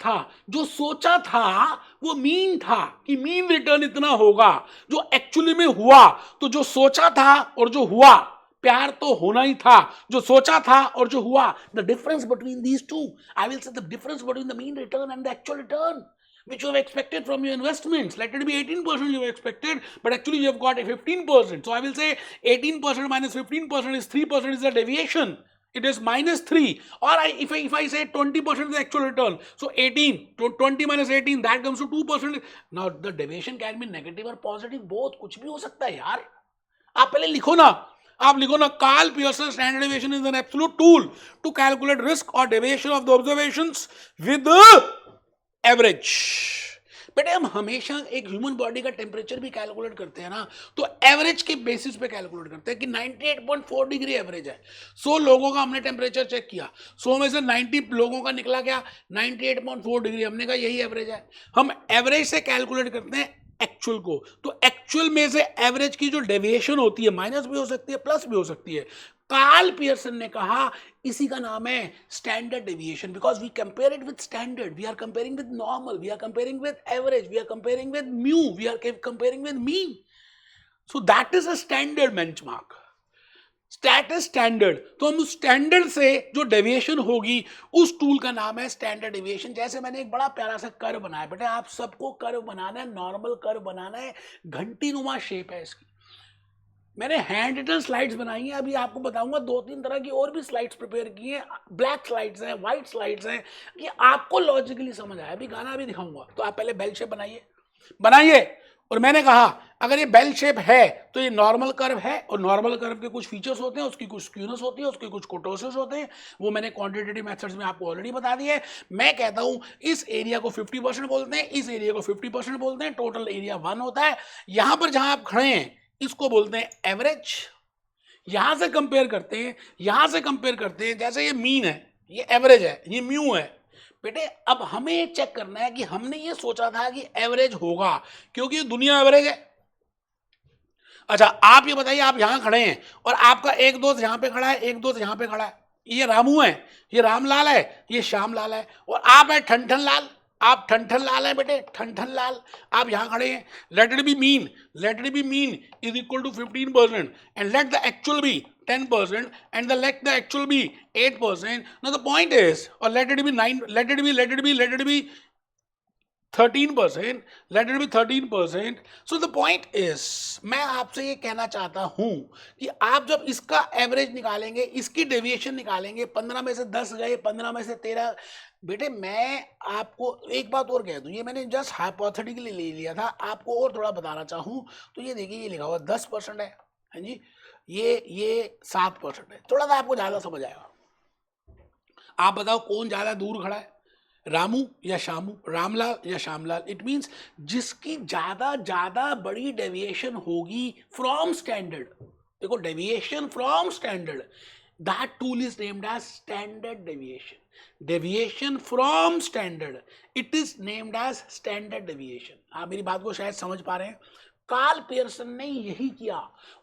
था वो मीन था कि मीन रिटर्न इतना होगा. जो एक्चुअली में हुआ, तो जो सोचा था और जो हुआ, प्यार तो होना ही था. जो सोचा था और जो हुआ, the difference between these two, I will से the difference between the mean return and the actual return which you have expected from your investments. Let it be 18% you have expected, but actually you have got a 15%. So I will say 18% minus 15% is 3% is the deviation. It is minus 3. Or if I say 20% is the actual return, so 18, 20 minus 18, that comes to 2%. Now the deviation can be negative or positive, both. कुछ भी हो सकता है यार. आप पहले लिखो ना, आप लिखो ना, Karl Pearson standard deviation is an absolute tool to calculate risk और deviation of the observations with average. बेटे हम हमेशा एक ह्यूमन बॉडी का टेम्परेचर भी कैलकुलेट करते हैं ना, तो एवरेज के बेसिस पे कैलकुलेट करते हैं कि 98.4 डिग्री एवरेज है. 100 लोगों का हमने टेम्परेचर चेक किया, 100 में से 90 लोगों का निकला क्या, 98.4 डिग्री. हमने कहा यही एवरेज है. हम एवरेज से कैलकुलेट करते हैं एक्चुअल को. तो एक्चुअल में से एवरेज की जो डेविएशन होती है, माइनस भी हो सकती है, प्लस भी हो सकती है. कार्ल पियर्सन ने कहा इसी का नाम है standard deviation, because we compare it with standard, we are comparing with normal, we are comparing with average, we are comparing with mu, we are comparing with mean. So that is a standard benchmark. Stat is standard, तो हम उस standard से जो deviation होगी उस tool का नाम है स्टैंडर्ड डेविएशन। जैसे मैंने एक बड़ा प्यारा सा कर्व बनाया, बेटा आप सबको कर्व बनाना है, नॉर्मल कर्व बनाना है, घंटी नुमा शेप है इसकी। मैंने हैंड रिटन स्लाइड्स बनाई हैं, अभी आपको बताऊंगा 2-3 तरह की और भी स्लाइड्स प्रिपेयर की हैं, ब्लैक स्लाइड्स हैं, व्हाइट स्लाइड्स हैं, कि आपको लॉजिकली समझ आए। अभी गाना भी दिखाऊंगा, तो आप पहले बेल शेप बनाइए। और मैंने कहा अगर ये बेल शेप है तो ये नॉर्मल कर्व है, और नॉर्मल कर्व के कुछ फीचर्स होते हैं, उसकी कुछ स्क्यूनेस होती है, उसके कुछ कोटोसिस होते हैं, वो मैंने क्वांटिटेटिव मेथड्स में आपको ऑलरेडी बता दिया है। मैं कहता हूं इस एरिया को 50% बोलते हैं, इस एरिया को 50% बोलते हैं, टोटल एरिया 1 होता है। यहां पर जहां आप खड़े हैं इसको बोलते हैं एवरेज। यहां से कंपेयर करते हैं, यहां से कंपेयर करते हैं, जैसे ये मीन है, ये एवरेज है, ये म्यू है। बेटे अब हमें ये चेक करना है कि हमने ये सोचा था कि एवरेज होगा, क्योंकि दुनिया एवरेज है। अच्छा आप ये बताइए, आप यहां खड़े हैं और आपका एक दोस्त यहां पे खड़ा है, एक दोस्त यहां पे खड़ा है, ये रामू है, ये रामलाल है, ये श्यामलाल है, और आप है ठनठन लाल। आप ठनठन लाल है बेटे, ठनठन लाल। आप यहां खड़े हैं। Let it be mean, let it be mean is equal to 15% and let the actual be 10% and let the actual be 8%. Now the point is, or let it be 9, let it be 13%, let it be 13%. So the point is, मैं आपसे ये कहना चाहता हूं कि आप जब इसका एवरेज निकालेंगे, इसकी डेविएशन निकालेंगे, 15 में से 10 गए, 15 में से 13। बेटे मैं आपको एक बात और कह दूं, ये मैंने जस्ट हाइपोथेटिकली ले लिया था, आपको और थोड़ा बताना चाहूं तो ये देखिए, ये लिखा हुआ 10% है, हाँ जी, ये 7% है, थोड़ा सा आपको ज्यादा समझ आएगा। आप बताओ कौन ज्यादा दूर खड़ा है, रामू या श्यामू, रामलाल या श्यामलाल? इट मींस जिसकी ज्यादा बड़ी डेविएशन होगी फ्रॉम स्टैंडर्ड, देखो deviation from standard, that tool is named as standard deviation. Deviation from standard, it is named as standard deviation. आप मेरी बात को शायद समझ पा रहे हैं। कार्ल पियर्सन ने यही किया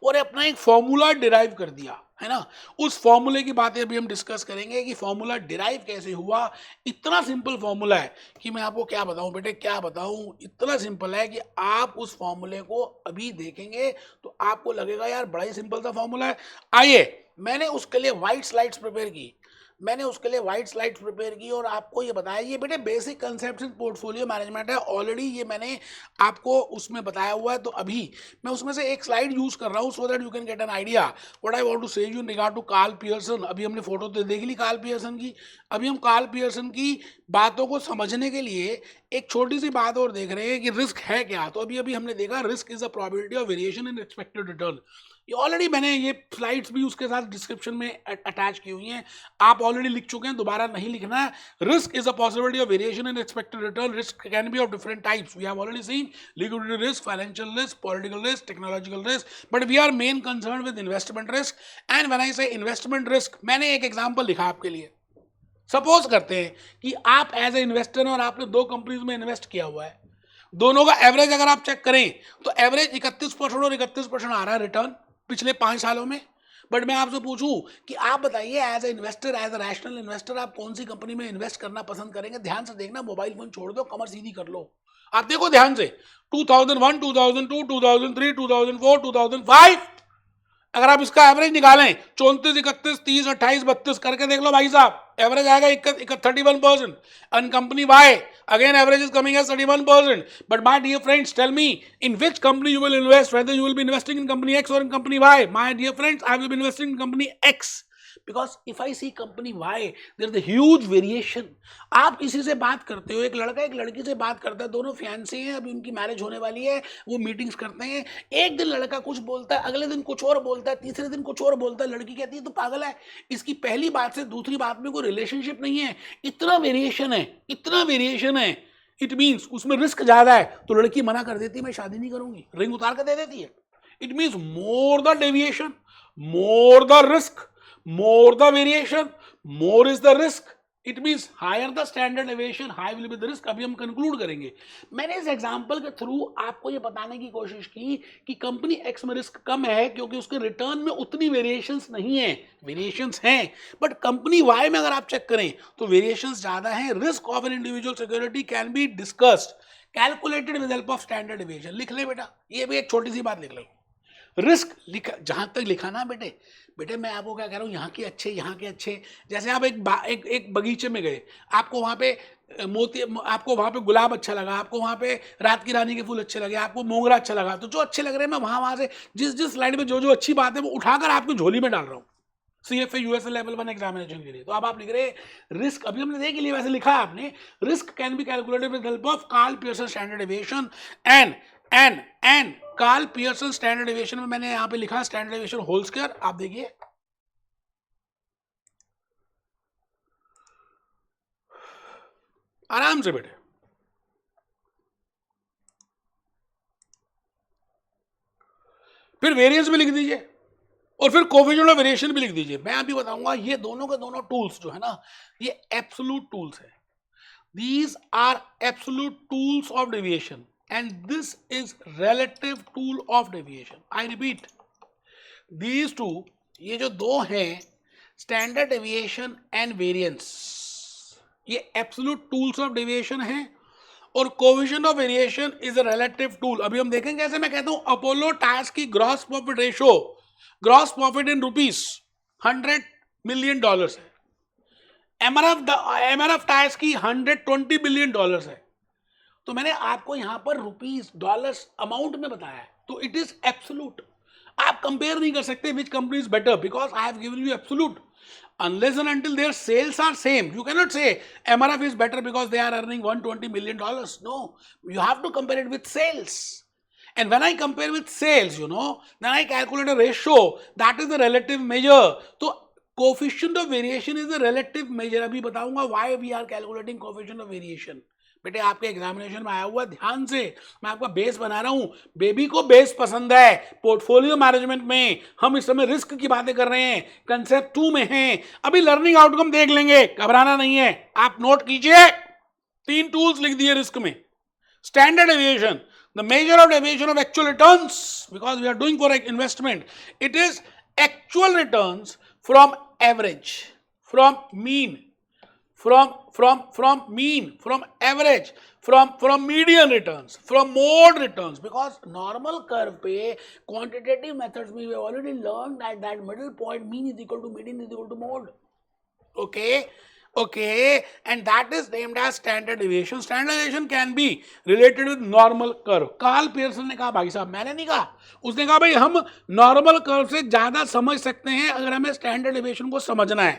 और अपना एक फॉर्मूला डिराइव कर दिया, है ना। उस फॉर्मूले की बातें अभी हम डिस्कस करेंगे कि फॉर्मूला डिराइव कैसे हुआ। इतना सिंपल फॉर्मूला है कि मैं आपको क्या बताऊं बेटे, क्या बताऊं, इतना सिंपल है कि आप उस फॉर्मूले को अभी देखेंगे तो आपको लगेगा यार बड़ा ही सिंपल सा फॉर्मूला है। आइए, मैंने उसके लिए व्हाइट स्लाइड्स प्रिपेयर की और आपको ये बताया, ये बेटे basic concept in portfolio management है, ऑलरेडी ये मैंने आपको उसमें बताया हुआ है। तो अभी मैं उसमें से एक स्लाइड यूज कर रहा हूँ so that you can get an idea what I want to say you in regard to Karl Pearson. अभी हमने फोटो तो देख ली कार्ल पियर्सन की, अभी हम कार्ल पियर्सन की बातों को समझने के लिए एक छोटी सी बात और देख रहे हैं कि रिस्क है क्या। तो अभी हमने देखा risk is a probability of variation in expected return. ये ऑलरेडी मैंने ये स्लाइड्स भी उसके साथ डिस्क्रिप्शन में अटैच की हुई हैं, आप ऑलरेडी लिख चुके हैं, दोबारा नहीं लिखना है। Risk is a possibility of variation in expected return. Risk can be of different types, we have already seen liquidity risk, financial risk, political risk, technological risk, but we are main concern with investment risk. And when I say investment risk, मैंने एक example लिखा आपके लिए। Suppose करते हैं कि आप as a investor हैं और आपने 2 कंपनीज में इन्वेस्ट किया हुआ है, दोनों का एवरेज अगर आप चेक करें तो एवरेज 31% और 31% आ रहा है रिटर्न पिछले 5 सालों में। बट मैं आपसे पूछूं कि आप बताइए as a investor, as a rational investor, आप कौन सी कंपनी में इन्वेस्ट करना पसंद करेंगे? ध्यान से देखना, मोबाइल फोन छोड़ दो, कमर सीधी कर लो, आप देखो ध्यान से। 2001, 2002, 2003, 2004, 2005, अगर आप इसका एवरेज निकालें 34, 31, 30, 28, 32 करके देख लो भाई साहब, एवरेज आएगा 31%। and company Y, again average is coming as 31%. But my dear friends, tell me in which company you will invest, whether you will be investing in company X or in company Y. My dear friends, I will be investing in company X. Because if I see company Y, there is a huge variation. आप किसी से बात करते हो, एक लड़का एक लड़की से बात करता है, दोनों फियांसी हैं, अभी उनकी मैरिज होने वाली है, वो मीटिंग्स करते हैं, एक दिन लड़का कुछ बोलता है, अगले दिन कुछ और बोलता है, तीसरे दिन कुछ और बोलता है, लड़की कहती है तो पागल है, इसकी पहली बात से दूसरी बात में कोई रिलेशनशिप नहीं है, इतना वेरिएशन है, इट मीन्स उसमें रिस्क ज्यादा है, तो लड़की मना कर देती है, मैं शादी नहीं करूंगी, रिंग उतार कर दे देती है। It means more the deviation, more the risk, more the variation, more is the risk. It means higher the standard deviation, high will be the risk. अभी हम कंक्लूड करेंगे। मैंने इस एग्जांपल के थ्रू आपको ये बताने की कोशिश की कि कंपनी एक्स में रिस्क कम है क्योंकि उसके रिटर्न में उतनी वेरिएशंस नहीं है, वेरिएशंस हैं, बट कंपनी वाई में अगर आप चेक करें तो वेरिएशंस ज्यादा हैं। Risk of an individual security can be discussed, calculated with help of standard deviation. लिख ले बेटा, ये भी एक छोटी सी बात लिख लो। रिस्क लिखा, जहां तक लिखा ना बेटे, बेटे मैं आपको क्या कह रहा हूँ, यहाँ के अच्छे, यहाँ के अच्छे। जैसे आप एक बगीचे में गए, आपको वहाँ पे मोती, आपको वहाँ पे गुलाब अच्छा लगा, आपको वहाँ पे रात की रानी के फूल अच्छे लगे, आपको मोगरा अच्छा लगा, तो जो अच्छे लग रहे हैं मैं वहाँ से जिस जिस स्लाइड में जो जो अच्छी बात है वो उठाकर आपकी झोली में डाल रहा हूँ CFA यूएसए लेवल 1 एग्जामिनेशन के लिए। तो अब आप लिख रहे रिस्क, अभी हमने देख लिया, वैसे लिखा है आपने, risk can be calculated with help of Karl Pearson standard deviation and Karl Pearson standard deviation में मैंने यहाँ पे लिखा स्टैंडर्ड डेविएशन होल स्क्वायर, आप देखिए आराम से बेटे, फिर वेरिएंस भी लिख दीजिए और फिर कोएफिशिएंट ऑफ वेरिएशन भी लिख दीजिए। मैं अभी बताऊंगा ये दोनों के दोनों टूल्स जो है ना, ये एब्सोल्यूट टूल्स है। These are absolute tools of deviation and this is relative tool of deviation. I repeat, these two, ये जो दो हैं स्टैंडर्ड डेविएशन एंड वेरिएंस, ये एब्सोल्यूट टूल्स ऑफ डेविएशन है और coefficient of variation is a relative tool. अभी हम देखेंगे कैसे। मैं कहता हूं अपोलो टायर्स की gross profit ratio, gross profit in rupees $100 million है, एमआरएफ टायर्स की $120 बिलियन है। तो मैंने आपको यहां पर रुपीस डॉलर्स अमाउंट में बताया है, तो इट इज एब्सोल्यूट। आप कंपेयर नहीं कर सकते which company is better because I have given you absolute unless and until their sales are same. You cannot say MRF is better because they are earning $120 million. No, you have to compare it with sales. And when I compare with sales, then I calculate a ratio. That is the relative measure. So coefficient of variation is the relative measure. अभी बताऊंगा why we are calculating coefficient of variation. बेटे आपके examination में आया हुआ, ध्यान से मैं आपका बेस बना रहा हूं। बेबी को बेस पसंद है। पोर्टफोलियो मैनेजमेंट में हम इस समय रिस्क की बातें कर रहे हैं, कंसेप्ट 2 में हैं। अभी लर्निंग आउटकम देख लेंगे, घबराना नहीं है। आप नोट कीजिए, 3 टूल्स लिख दिए रिस्क में। Standard deviation, the measure of deviation of actual returns, because we are doing for investment, it is actual returns from average, from mean, from mean, from average, from median returns, from mode returns, because normal curve पे quantitative methods में we have already learned that middle point mean is equal to median is equal to mode. Okay, and that is named as standard deviation. Standard deviation can be related with normal curve. Karl Pearson ने कहा, भाई साहब मैंने नहीं कहा, उसने कहा भाई हम नॉर्मल कर्व से ज्यादा समझ सकते हैं अगर हमें स्टैंडर्ड डेविएशन को समझना है।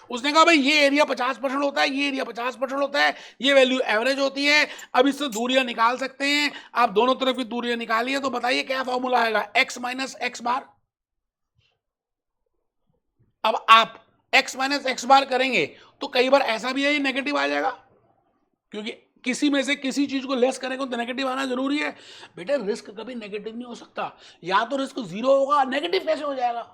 उसने कहा भाई ये एरिया 50% होता है, ये एरिया 50% होता है, ये वैल्यू एवरेज होती है। अब इससे दूरियां निकाल सकते हैं। आप दोनों तरफ की दूरियां निकालिए, तो बताइए क्या फॉर्मूला आएगा, x माइनस एक्स बार। अब आप x माइनस एक्स बार करेंगे तो कई बार ऐसा भी है ये नेगेटिव आ जाएगा, क्योंकि किसी में से किसी चीज को लेस करेंगे तो नेगेटिव आना जरूरी है। बेटे रिस्क कभी नेगेटिव नहीं हो सकता, या तो रिस्क 0 होगा, नेगेटिव कैसे हो जाएगा।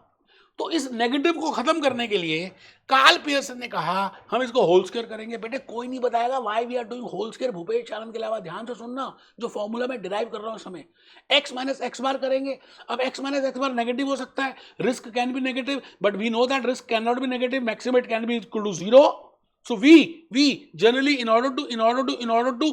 तो इस नेगेटिव को खत्म करने के लिए कार्ल पियर्सन ने कहा हम इसको होल स्क्वायर करेंगे। बेटे कोई नहीं बताएगा why we are doing whole square Bhupesh Chalan के अलावा। ध्यान से सुनना, जो फॉर्मूला मैं डिराइव कर रहा हूं इस समय, x माइनस एक्स बार करेंगे। अब x minus x bar negative हो सकता है, risk can be negative, but we know that risk can not be negative, maximum it can be equal to 0. So we generally in order to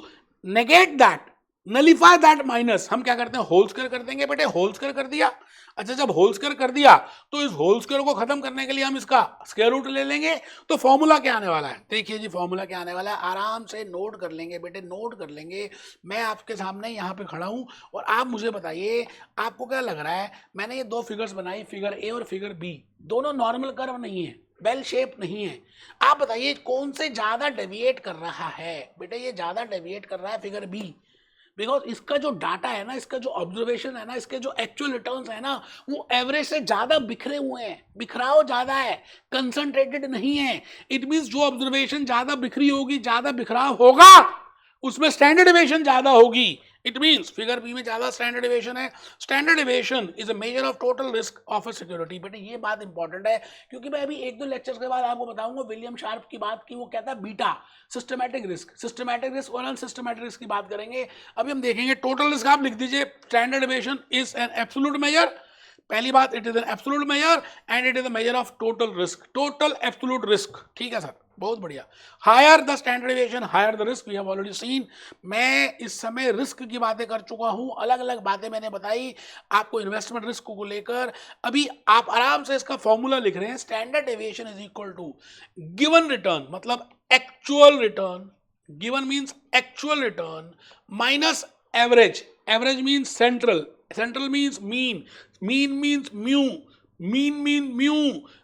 negate that, nullify that minus, हम क्या करते हैं, whole square कर देंगे। बेटे whole square कर दिया। अच्छा, जब होल स्क्वायर कर दिया तो इस होल स्क्वायर को खत्म करने के लिए हम इसका स्क्वायर रूट ले लेंगे। तो फॉर्मूला क्या आने वाला है, देखिए जी फॉर्मूला क्या आने वाला है, आराम से नोट कर लेंगे बेटे, नोट कर लेंगे। मैं आपके सामने यहाँ पे खड़ा हूँ और आप मुझे बताइए आपको क्या लग रहा है। मैंने ये 2 फिगर्स बनाई, फिगर ए और फिगर बी, दोनों नॉर्मल कर्व नहीं है, बेल शेप नहीं है। आप बताइए कौन से ज्यादा डेविएट कर रहा है। बेटे ये ज्यादा डेविएट कर रहा है फिगर बी, बिकॉज इसका जो डाटा है ना, इसका जो ऑब्जर्वेशन है ना, इसके जो एक्चुअल रिटर्न्स है ना, वो एवरेज से ज्यादा बिखरे हुए हैं, बिखराव ज्यादा है, कंसंट्रेटेड नहीं है। इट मींस जो ऑब्जर्वेशन ज्यादा बिखरी होगी, ज्यादा बिखराव होगा, उसमें स्टैंडर्ड डेविएशन ज्यादा होगी। इट मींस फिगर बी में ज्यादा स्टैंडर्ड डेविएशन है। Standard deviation is a measure of total risk of a security. बेटे ये बात इंपॉर्टेंट है, क्योंकि मैं अभी 1-2 लेक्चर्स के बाद आपको बताऊंगा विलियम शार्प की बात की, वो कहता है बीटा, सिस्टमैटिक रिस्क और अनसिस्टमैटिक रिस्क की बात करेंगे। अभी हम देखेंगे टोटल रिस्क। आप लिख दीजिए standard deviation is an absolute measure. पहली बात, it is an absolute measure and it is a measure of total risk, total absolute risk. ठीक है सर, बहुत बढ़िया। Higher the standard deviation higher the risk, we have already seen. मैं इस समय risk की बातें कर चुका हूं, अलग अलग बातें मैंने बताई आपको इन्वेस्टमेंट रिस्क को लेकर। अभी आप आराम से इसका फॉर्मूला लिख रहे हैं, standard deviation is equal to given return, मतलब actual return, given means actual return minus average, average means central, central means mean, mean means mu, mean mean mu,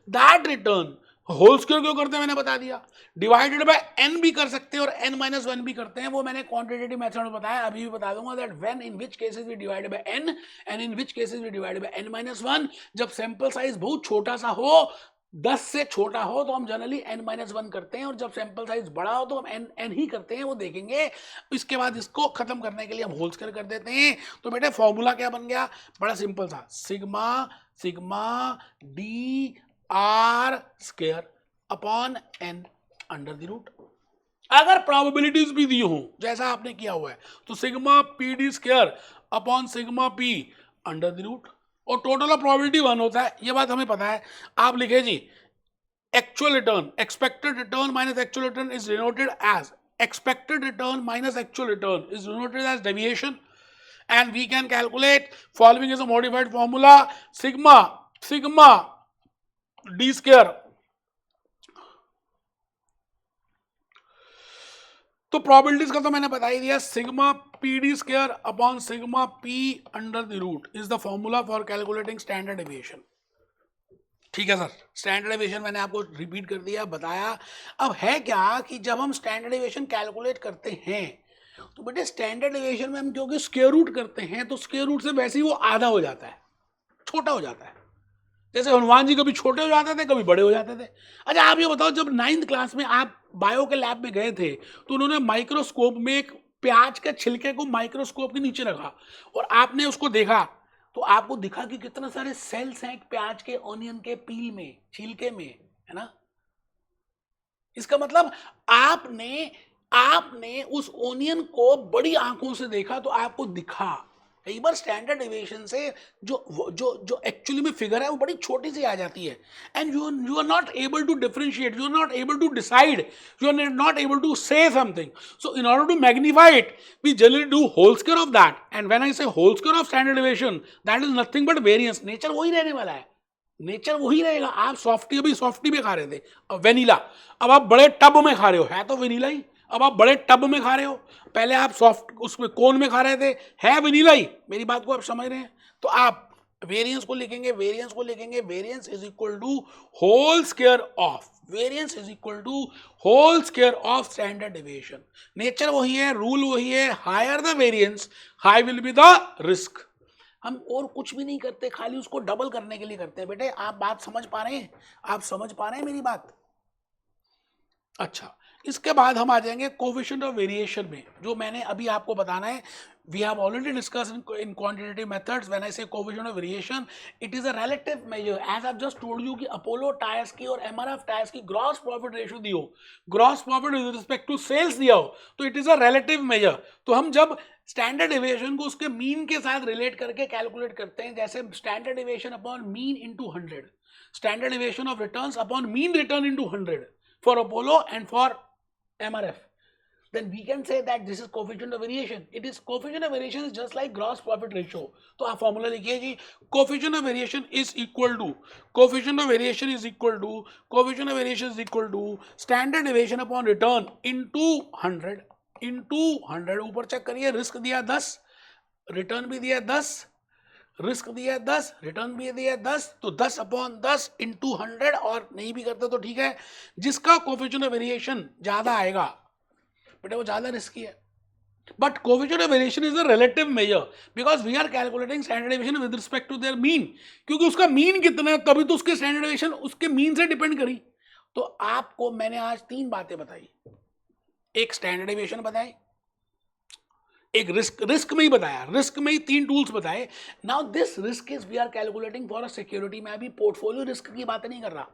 that return. Whole square क्यों करते हैं मैंने बता दिया, divided by N भी कर सकते हैं और एन माइनस वन भी करते हैं, वो मैंने क्वांटिटेटिव मेथड में बताया, अभी भी बता दूंगा that when in which cases we divide by n and in which cases we divide by n minus one. जब सैंपल साइज बहुत छोटा सा हो, 10 से छोटा हो, तो हम जनरली एन माइनस वन करते हैं, और जब सैंपल साइज बड़ा हो तो हम एन एन ही करते हैं, वो देखेंगे। इसके बाद इसको खत्म करने के लिए हम होल स्क्वायर कर देते हैं। तो बेटे फॉर्मूला क्या बन गया, बड़ा सिंपल था, sigma sigma d r square upon n under the root. अगर प्रोबेबिलिटीज भी दी हो जैसा आपने किया हुआ है, तो sigma p d square upon sigma p under the root, और टोटल ऑफ प्रोबेबिलिटी 1 होता है, ये बात हमें पता है। आप लिखे जी actual return, expected return minus actual return is denoted as, expected return minus actual return is denoted as deviation, and we can calculate following is a modified formula, sigma d square, तो probabilities का तो मैंने बता ही दिया, sigma p d square upon sigma p under the root is the formula for calculating standard deviation. ठीक है sir, standard deviation मैंने आपको रिपीट कर दिया, बताया। अब है क्या कि जब हम स्टैंडर्ड डेविएशन कैलकुलेट करते हैं, तो बेटे स्टैंडर्ड डेविएशन में हम क्योंकि स्क्वायर रूट करते हैं, तो स्क्वायर रूट से वैसे ही वो आधा हो जाता है, छोटा हो जाता है। जैसे हनुमान जी कभी छोटे हो जाते थे, कभी बड़े हो जाते थे। अच्छा आप ये बताओ, जब 9th क्लास में आप बायो के लैब में गए थे, तो उन्होंने माइक्रोस्कोप में एक प्याज के छिलके को माइक्रोस्कोप के नीचे रखा और आपने उसको देखा, तो आपको दिखा कि कितने सारे सेल्स हैं प्याज के, ऑनियन के पील में, छिलके में, है ना। इसका मतलब आपने उस ऑनियन को बड़ी आंखों से देखा, तो आपको दिखा। कई बार स्टैंडर्ड डेविएशन से जो जो जो एक्चुअली में फिगर है वो बड़ी छोटी सी आ जाती है, and you are not able to differentiate, you are not able to decide, you are not able to say something. So in order to magnify it, we generally do whole square of that, and when I say whole square of standard deviation, that is nothing but variance. Nature वही रहने वाला है, nature वही रहेगा। आप softy, अभी softy में खा रहे थे, अब वेनिला, अब आप बड़े टब में खा रहे हो, है तो वेनिला ही। अब आप बड़े टब में खा रहे हो, पहले आप सॉफ्ट उसमें कोन में खा रहे थे, है वेनिला ही। मेरी बात को आप समझ रहे हैं। तो आप वेरिएंस को लिखेंगे, वेरिएंस को लिखेंगे, variance is equal to whole square of, variance is equal to whole square of standard deviation. Nature वही है, रूल वही है, higher the variance high will be the risk. हम और कुछ भी नहीं करते, खाली उसको डबल करने के लिए करते हैं। बेटे आप बात समझ पा रहे हैं, आप समझ पा रहे हैं मेरी बात। अच्छा, इसके बाद हम आ जाएंगे कोएफिशिएंट ऑफ वेरिएशन में, जो मैंने अभी आपको बताना है। We have already discuss in quantitative methods. When I say coefficient of variation, it is a relative measure, as I just told you कि अपोलो टायर्स की और एमआरएफ टायर्स की ग्रॉस प्रॉफिट रेशियो दी हो, gross profit with respect to sales दिया हो, तो it is a relative measure. तो हम जब स्टैंडर्ड डेविएशन को उसके मीन के साथ रिलेट करके कैलकुलेट करते हैं, जैसे standard deviation upon mean into 100, standard deviation of returns upon mean return into 100 for Apollo and for MRF, then we can say that this is coefficient of variation. It is coefficient of variation is just like gross profit ratio. तो आप formula लिखिए जी, coefficient of variation is equal to, coefficient of variation is equal to, coefficient of variation is equal to standard deviation upon return into 100 ऊपर check करिए, risk दिया 10, return भी दिया 10, risk दिया 10, return भी दिया 10, तो 10 अपॉन 10 इंटू 100, और नहीं भी करते तो ठीक है। जिसका कोएफिशिएंट ऑफ वेरिएशन ज्यादा आएगा बेटा वो ज्यादा रिस्की है। But coefficient of variation is a relative measure, because we are calculating standard deviation with respect to their mean, क्योंकि उसका मीन कितना है तभी तो उसके स्टैंडर्ड डेविएशन उसके मीन से डिपेंड करी। तो आपको मैंने आज 3 बातें बताई, एक स्टैंडर्ड डेविएशन बताई, एक रिस्क में ही बताया, रिस्क में ही 3 टूल्स बताए। Now this risk is we are calculating for a security. मैं अभी पोर्टफोलियो रिस्क की बात नहीं कर रहा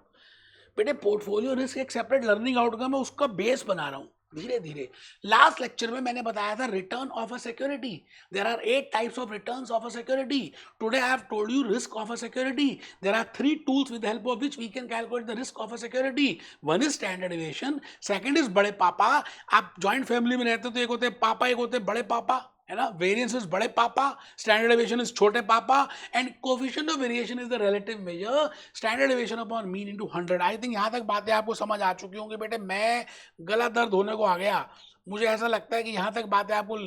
बेटे, पोर्टफोलियो रिस्क एक सेपरेट लर्निंग आउटकम है, उसका बेस बना रहा हूं। धीरे धीरे। लास्ट लेक्चर में मैंने बताया था return of a security, there are 8 types of returns of a security. Today I have told you risk of a security, there are 3 tools with help of which we can calculate the risk of a security. One is standard deviation, second is बड़े पापा। आप joint family में रहते हो तो एक होते हैं पापा, एक होते हैं बड़े पापा, है ना। वेरिएंस इज बड़े पापा, स्टैंडर्ड डेविएशन इज छोटे पापा, and coefficient of variation is the relative major standard deviation upon mean into 100। I think यहाँ तक बातें आपको समझ आ चुकी होंगी बेटे। मैं गला दर्द होने को आ गया, मुझे ऐसा लगता है कि यहाँ तक बातें आपको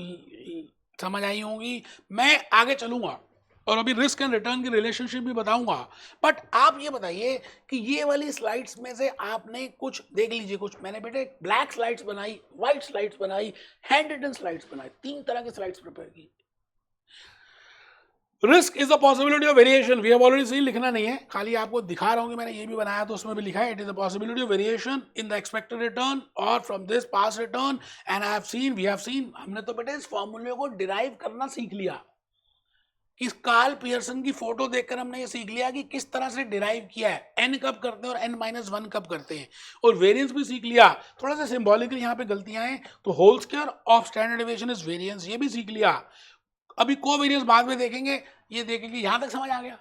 समझ आई होंगी। मैं आगे चलूंगा और अभी रिस्क एंड रिटर्न की रिलेशनशिप भी बताऊंगा। बट आप ये बताइए कि ये वाली स्लाइड्स में से आपने कुछ देख लीजिए, कुछ मैंने बेटे ब्लैक स्लाइड्स बनाई, व्हाइट स्लाइड्स बनाई, हैंड रिटन स्लाइड्स बनाई, 3 तरह की स्लाइड्स प्रिपेयर की। Risk is the possibility of variation, we have already seen, लिखना नहीं है, खाली आपको दिखा रहा हूं कि मैंने ये भी बनाया तो उसमें भी लिखा है, it is the possibility of variation in the expected return और from this past return. And I have seen, we have seen, हमने तो बेटे इस फॉर्मूले को डिराइव करना सीख लिया। कि कार्ल पियर्सन की फोटो देखकर हमने ये सीख लिया कि किस तरह से डिराइव किया है, एन कब करते हैं और n-1 कब करते हैं, और वेरिएंस भी सीख लिया। थोड़ा सा सिंबॉलिकली यहाँ पे गलतियां हैं, तो whole square of standard deviation is variance, ये भी सीख लिया। अभी कोवेरिएंस बाद में देखेंगे, ये देखेंगे। यहां तक समझ आ गया।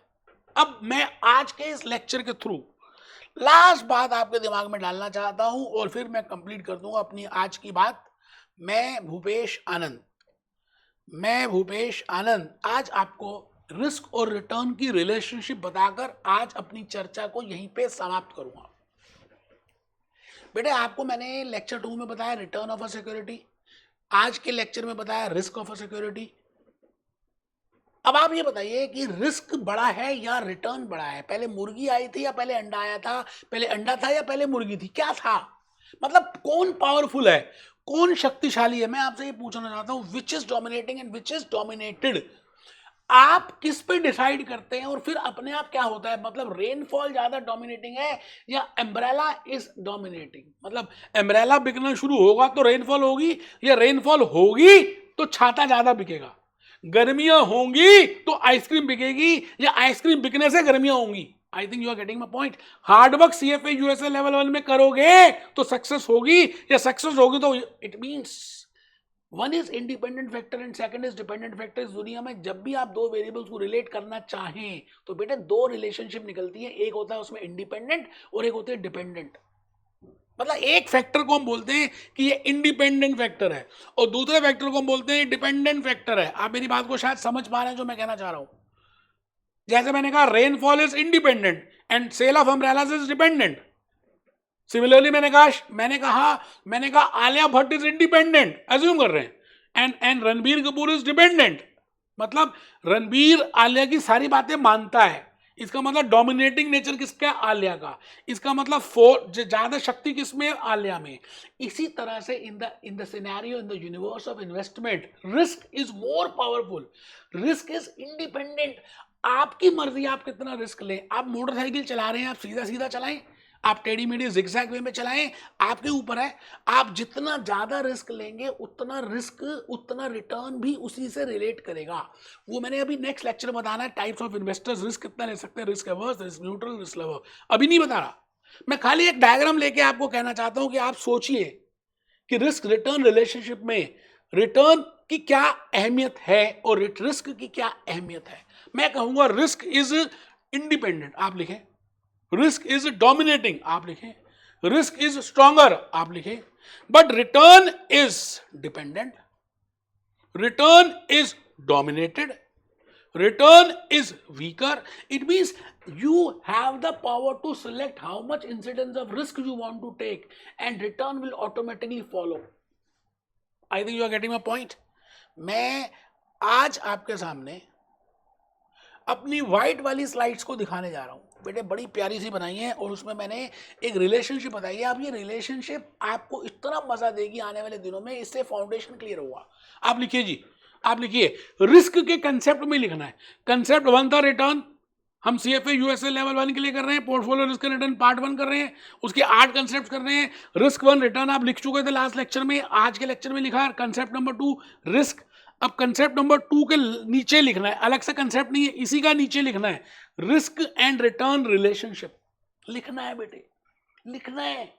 अब मैं आज के इस लेक्चर के थ्रू लास्ट बात आपके दिमाग में डालना चाहता हूं और फिर मैं कंप्लीट कर दूंगा अपनी आज की बात। मैं भूपेश आनंद आज आपको रिस्क और रिटर्न की रिलेशनशिप बताकर आज अपनी चर्चा को यहीं पे समाप्त करूंगा। बेटे आपको मैंने लेक्चर 2 में बताया रिटर्न ऑफ अ सिक्योरिटी, आज के लेक्चर में बताया रिस्क ऑफ अ सिक्योरिटी। अब आप ये बताइए कि रिस्क बड़ा है या रिटर्न बड़ा है? पहले मुर्गी आई थी या पहले अंडा आया था? पहले अंडा था या पहले मुर्गी थी? क्या था? मतलब कौन पावरफुल है, कौन शक्तिशाली है? मैं आपसे ये पूछना चाहता हूं, which is dominating and which is dominated. आप किस पे डिसाइड करते हैं और फिर अपने आप क्या होता है? मतलब रेनफॉल ज्यादा डोमिनेटिंग है या अम्ब्रेला इज डोमिनेटिंग? मतलब अम्ब्रेला बिकना शुरू होगा तो रेनफॉल होगी, या रेनफॉल होगी तो छाता ज्यादा बिकेगा? गर्मियां होंगी तो आइसक्रीम बिकेगी, या आइसक्रीम बिकने से गर्मियां होंगी? I think you are getting my point. Hard work CFA USA level 1 में करोगे तो सक्सेस होगी, या सक्सेस होगी तो it means one is independent factor and second is dependent factor. इस दुनिया में जब भी आप दो वेरिएबल्स को रिलेट करना चाहें तो बेटे 2 रिलेशनशिप निकलती है, एक होता है उसमें इंडिपेंडेंट और एक होते हैं डिपेंडेंट। मतलब एक फैक्टर को हम बोलते हैं कि ये इंडिपेंडेंट फैक्टर है और दूसरे फैक्टर को हम बोलते हैं डिपेंडेंट फैक्टर है। आप मेरी बात को शायद समझ पा रहे हैं जो मैं कहना चाह रहा हूं। जैसे मैंने कहा rainfall is independent and sale of umbrellas is dependent. Similarly मैंने कहा Alia Bhatt is independent, assume कर रहे हैं, and Ranbir Kapoor is dependent. मतलब रणबीर आलिया की सारी बातें मानता है, इसका मतलब डोमिनेटिंग नेचर किसका? आलिया का। इसका मतलब ज्यादा शक्ति किसमें? आलिया में। इसी तरह से in the scenario in the universe of investment risk is more powerful, risk is independent. आपकी मर्जी आप कितना रिस्क लें। आप मोटरसाइकिल चला रहे हैं, आप सीधा सीधा चलाएं, आप टेढ़ी मेढ़ी जिगजैग वे में चलाएं, आपके ऊपर है। आप जितना ज्यादा रिस्क लेंगे उतना रिटर्न भी उसी से रिलेट करेगा। वो मैंने अभी नेक्स्ट लेक्चर में बताना है, टाइप्स ऑफ इन्वेस्टर्स, रिस्क कितना ले सकते हैं, risk averse, risk neutral, risk lover. अभी नहीं बता रहा, मैं खाली एक डायग्राम लेके आपको कहना चाहता हूं कि आप सोचिए कि रिस्क रिटर्न रिलेशनशिप में रिटर्न की क्या अहमियत है और रिस्क की क्या अहमियत है। मैं कहूंगा रिस्क इज इंडिपेंडेंट, आप लिखें। रिस्क इज डोमिनेटिंग, आप लिखें। रिस्क इज स्ट्रॉन्गर, आप लिखें। But return is dependent, return is dominated, return is weaker. It means you have the power to select how much incidence of risk you want to take and return will automatically follow. I think you are getting my point. मैं आज आपके सामने अपनी white वाली slides को दिखाने जा रहा हूं। बेटे बड़ी प्यारी सी बनाई है और उसमें मैंने एक रिलेशनशिप बताई है। अब ये रिलेशनशिप आपको इतना मजा देगी आने वाले दिनों में, इससे फाउंडेशन क्लियर होगा। आप लिखिए जी, आप लिखिए रिस्क के कंसेप्ट में लिखना है। कंसेप्ट 1 था रिटर्न, हम सीएफए यूएसए लेवल 1 के लिए कर रहे हैं, पोर्टफोलियो रिस्क रिटर्न पार्ट 1 कर रहे हैं, उसके 8 कंसेप्ट कर रहे हैं। रिस्क 1 रिटर्न आप लिख चुके थे लास्ट लेक्चर में, आज के लेक्चर में लिखा है कंसेप्ट नंबर 2 रिस्क। अब कंसेप्ट नंबर 2 के नीचे लिखना है, अलग से कंसेप्ट नहीं है, इसी का नीचे लिखना है रिस्क एंड रिटर्न रिलेशनशिप। लिखना है बेटे, लिखना है।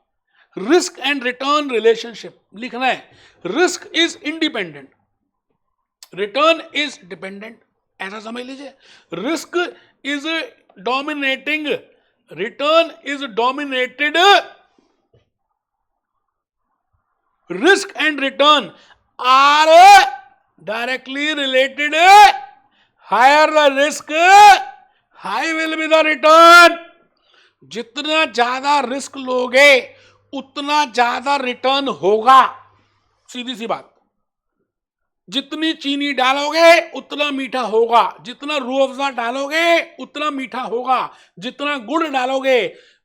रिस्क एंड रिटर्न रिलेशनशिप लिखना है। Risk is independent, return is dependent, ऐसा समझ लीजिए। Risk is dominating, return is dominated. Risk and return are directly related. Higher the risk, high will be the return. जितना ज्यादा रिस्क लोगे उतना ज्यादा रिटर्न होगा, सीधी सी बात। जितनी चीनी डालोगे उतना मीठा होगा, जितना रूह अफ़ज़ा डालोगे उतना मीठा होगा, जितना गुड़ डालोगे।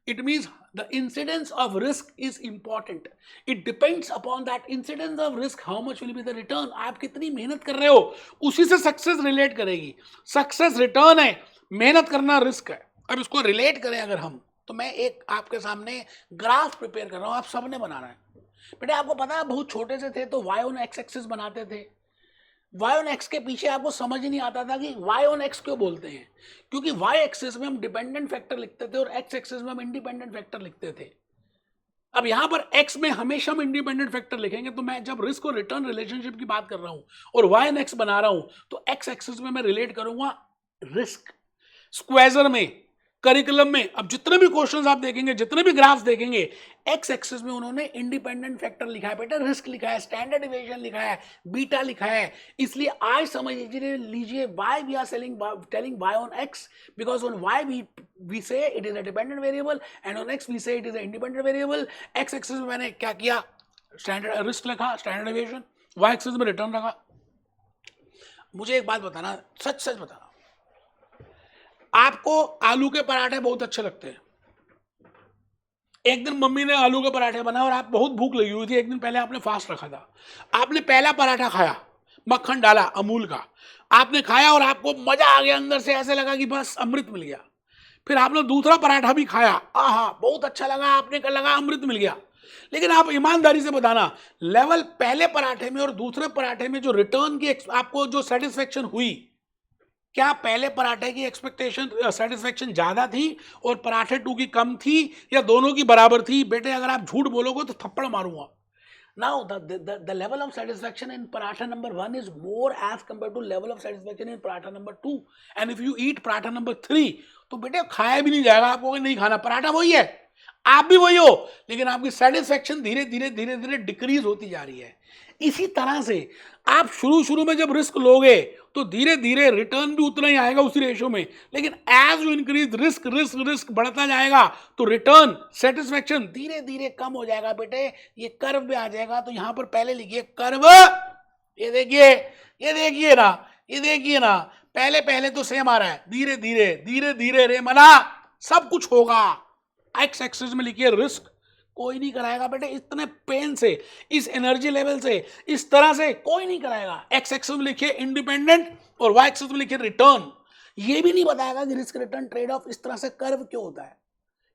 It means the incidence of risk is important. It depends upon that incidence of risk, how much will be the return. आप कितनी मेहनत कर रहे हो उसी से सक्सेस रिलेट करेगी। सक्सेस रिटर्न है, मेहनत करना रिस्क है। अब इसको रिलेट करें अगर हम, तो मैं एक आपके सामने ग्राफ प्रिपेयर कर रहा हूं, आप सबने बनाना है। बेटे आपको पता है बहुत छोटे से थे तो y on x एक्सिस बनाते थे। y on x के पीछे आपको समझ ही नहीं आता था कि y on x क्यों बोलते हैं, क्योंकि y एक्सिस में हम डिपेंडेंट फैक्टर लिखते थे और x एक्सिस में हम इंडिपेंडेंट फैक्टर लिखते थे। अब यहां पर x में हमेशा हम इंडिपेंडेंट फैक्टर लिखेंगे, तो मैं जब रिस्क और रिटर्न रिलेशनशिप की बात कर रहा हूं और y on x बना रहा हूं तो x एक्सिस में मैं रिलेट करूंगा रिस्क। स्क्वेजर में, करिकुलम में, अब जितने भी क्वेश्चंस आप देखेंगे, जितने भी ग्राफ्स देखेंगे, एक्स एक्सिस में उन्होंने इंडिपेंडेंट फैक्टर लिखा है बेटा, रिस्क लिखा है, स्टैंडर्ड डिविएशन लिखा है, बीटा लिखा है। इसलिए आज समझ लीजिए why we are telling y on x, because on y we say it is a dependent variable and on x we say it is a independent variable. X axis में मैंने क्या किया, स्टैंडर्ड रिस्क लिखा, standard deviation, y axis में return रखा। मुझे एक बात बताना, सच सच बताना, आपको आलू के पराठे बहुत अच्छे लगते हैं। एक दिन मम्मी ने आलू के पराठे बनाए और आप बहुत भूख लगी हुई थी, एक दिन पहले आपने फास्ट रखा था, आपने पहला पराठा खाया, मक्खन डाला अमूल का, आपने खाया और आपको मजा आ गया, अंदर से ऐसे लगा कि बस अमृत मिल गया। फिर आपने दूसरा पराठा भी खाया, आहा बहुत अच्छा लगा, आपने लगा अमृत मिल गया। लेकिन आप ईमानदारी से बताना, लेवल पहले पराठे में और दूसरे पराठे में जो रिटर्न की आपको जो सेटिस्फेक्शन हुई, क्या पहले पराठे की एक्सपेक्टेशन सेटिस्फेक्शन ज्यादा थी और पराठे 2 की कम थी, या दोनों की बराबर थी? बेटे अगर आप झूठ बोलोगे तो थप्पड़ मारूंगा। Now the level of satisfaction in paratha number 1 is more as compare to level of satisfaction in paratha number 2, and if you eat paratha number 3 तो बेटे खाया भी नहीं जाएगा, आपको नहीं खाना, पराठा वही है, आप भी वही हो, लेकिन आपकी सेटिस्फेक्शन धीरे धीरे धीरे धीरे डिक्रीज होती जा रही है। इसी तरह से आप शुरू में जब रिस्क लोगे तो धीरे धीरे रिटर्न भी उतना ही आएगा उसी रेशो में, लेकिन as you increase risk risk risk बढ़ता जाएगा तो रिटर्न सेटिस्फेक्शन धीरे धीरे कम हो जाएगा। बेटे ये कर्व भी आ जाएगा, तो यहां पर पहले लिखिए कर्व, ये देखिए, ये देखिए ना, ये देखिए ना, पहले पहले तो सेम आ रहा है, धीरे धीरे धीरे धीरे रे मना सब कुछ होगा। एक्स एक्सिस में लिखिए रिस्क, कोई नहीं कराएगा बेटे इतने पेन से, इस एनर्जी लेवल से, इस तरह से कोई नहीं कराएगा। एक्स एक्सिस में लिखिए इंडिपेंडेंट और वाई एक्सिस में लिखिए रिटर्न। ये भी नहीं बताएगा कि रिस्क रिटर्न ट्रेड ऑफ इस तरह से कर्व क्यों होता है,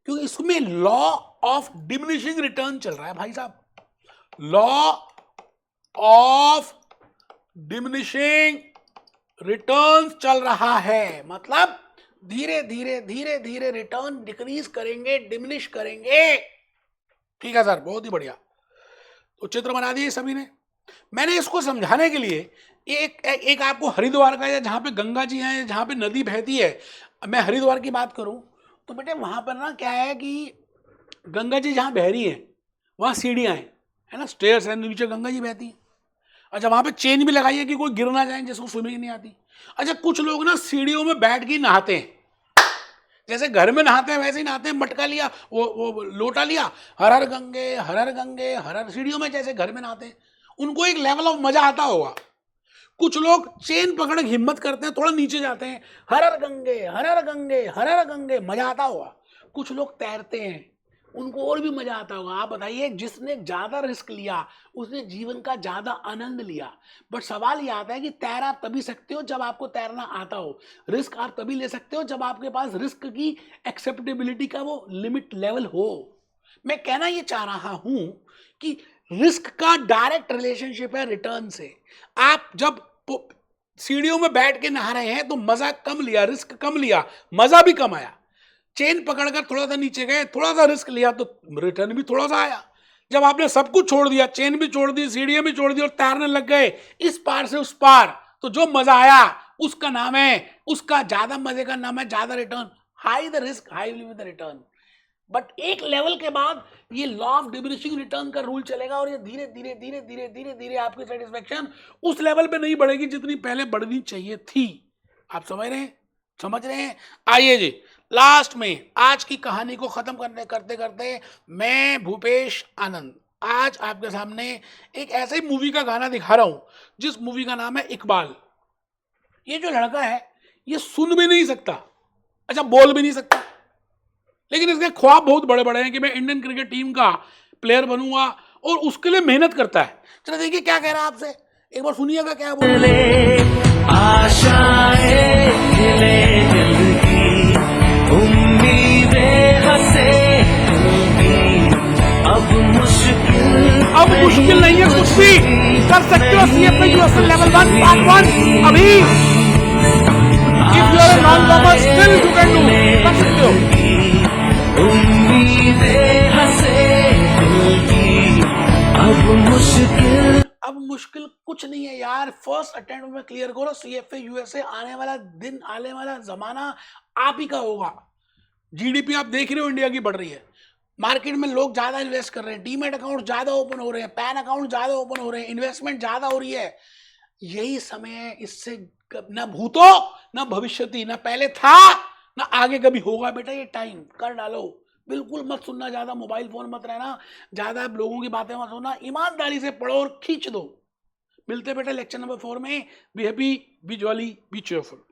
क्योंकि इसमें लॉ ऑफ डिमिनिशिंग रिटर्न चल रहा है भाई साहब, लॉ ऑफ डिमिनिशिंग रिटर्न चल रहा है। मतलब धीरे धीरे धीरे धीरे रिटर्न डिक्रीज करेंगे, डिमिनिश करेंगे। ठीक है सर, बहुत ही बढ़िया। तो चित्र बना दिए सभी ने। मैंने इसको समझाने के लिए एक आपको हरिद्वार का, या जहाँ पे गंगा जी हैं, जहाँ पे नदी बहती है, मैं हरिद्वार की बात करूँ तो बेटे वहाँ पर ना क्या है कि गंगा जी जहाँ बह रही हैं वहाँ सीढ़ियाँ हैं, है ना, स्टेयर्स हैं, नीचे गंगा जी बहती है। अच्छा, वहाँ पे चेन भी लगाई है कि कोई गिर ना जाए जिसको स्विमिंग नहीं आती। अच्छा, कुछ लोग ना सीढ़ियों में बैठ के नहाते हैं, जैसे घर में नहाते हैं वैसे ही नहाते हैं, मटका लिया, वो लोटा लिया, हर हर गंगे हर हर गंगे हर हर, सीढ़ियों में जैसे घर में नहाते हैं। उनको एक लेवल ऑफ मजा आता होगा। कुछ लोग चेन पकड़ के हिम्मत करते हैं, थोड़ा नीचे जाते हैं, हर हर गंगे हर हर गंगे हर हर गंगे, मजा आता होगा। कुछ लोग तैरते हैं, उनको और भी मजा आता होगा। आप बताइए, जिसने ज्यादा रिस्क लिया उसने जीवन का ज्यादा आनंद लिया। बट सवाल ये आता है कि तैर आप तभी सकते हो जब आपको तैरना आता हो, रिस्क आप तभी ले सकते हो जब आपके पास रिस्क की एक्सेप्टेबिलिटी का वो लिमिट लेवल हो। मैं कहना ये चाह रहा हूं कि रिस्क का डायरेक्ट रिलेशनशिप है रिटर्न से। आप जब सीढ़ियों में बैठ के नहा रहे हैं तो मजा कम लिया, रिस्क कम लिया, मजा भी कम आया। चेन पकड़कर थोड़ा सा नीचे गए, थोड़ा सा रिस्क लिया तो रिटर्न भी थोड़ा सा आया। जब आपने सब कुछ छोड़ दिया, चेन भी छोड़ दी, सीढ़ियां भी छोड़ दी और तैरने लग गए इस पार से उस पार, तो जो मजा आया उसका नाम है, उसका ज्यादा मजे का नाम है ज्यादा return. High the risk high will be the return. But एक लेवल के बाद ये लॉ ऑफ डिमिनिशिंग रिटर्न का रूल चलेगा और ये धीरे धीरे धीरे धीरे धीरे धीरे आपकी सेटिस्फेक्शन उस लेवल पे नहीं बढ़ेगी जितनी पहले बढ़नी चाहिए थी। आप समझ रहे हैं, समझ रहे हैं? आइए जी, लास्ट में आज की कहानी को खत्म करने करते करते मैं भूपेश आनंद आज आपके सामने एक ऐसे ही मूवी का गाना दिखा रहा हूं जिस मूवी का नाम है इकबाल। ये जो लड़का है ये सुन भी नहीं सकता, अच्छा बोल भी नहीं सकता, लेकिन इसके ख्वाब बहुत बड़े बड़े हैं कि मैं इंडियन क्रिकेट टीम का प्लेयर बनूंगा और उसके लिए मेहनत करता है। चलो देखिए क्या कह रहा है आपसे, एक बार सुनिएगा क्या बोल रहा है। आशाएं खिले दिल की, उम्मीदें हंसे दिल की, अब मुश्किल नहीं है, कुछ भी कर सकते हो। CFA USL लेवल 1 पार्ट 1 अभी if you are a non commerce still you can do, कर सकते हो। उम्मीदें हंसे दिल की, अब मुश्किल कुछ नहीं है यार, फर्स्ट अटेम्प्ट में क्लियर करो। CFA USA आने वाला दिन, आने वाला जमाना आप ही का होगा। GDP आप देख रहे हो इंडिया की बढ़ रही है, मार्केट में लोग ज्यादा इन्वेस्ट कर रहे हैं, डीमैट अकाउंट ज्यादा ओपन हो रहे हैं, पैन अकाउंट ज्यादा ओपन हो रहे हैं, इन्वेस्टमेंट ज्यादा हो रही है। यही समय है, इससे ना भूतो ना भविष्यति, ना पहले था ना आगे कभी होगा। बेटा ये टाइम कर डालो, बिल्कुल मत सुनना, ज्यादा मोबाइल फोन मत रहना, ज्यादा लोगों की बातें मत सुनना, ईमानदारी से पढ़ो और खींच दो। मिलते बेटा लेक्चर नंबर 4 में। Be happy, B jolly, B cheerful.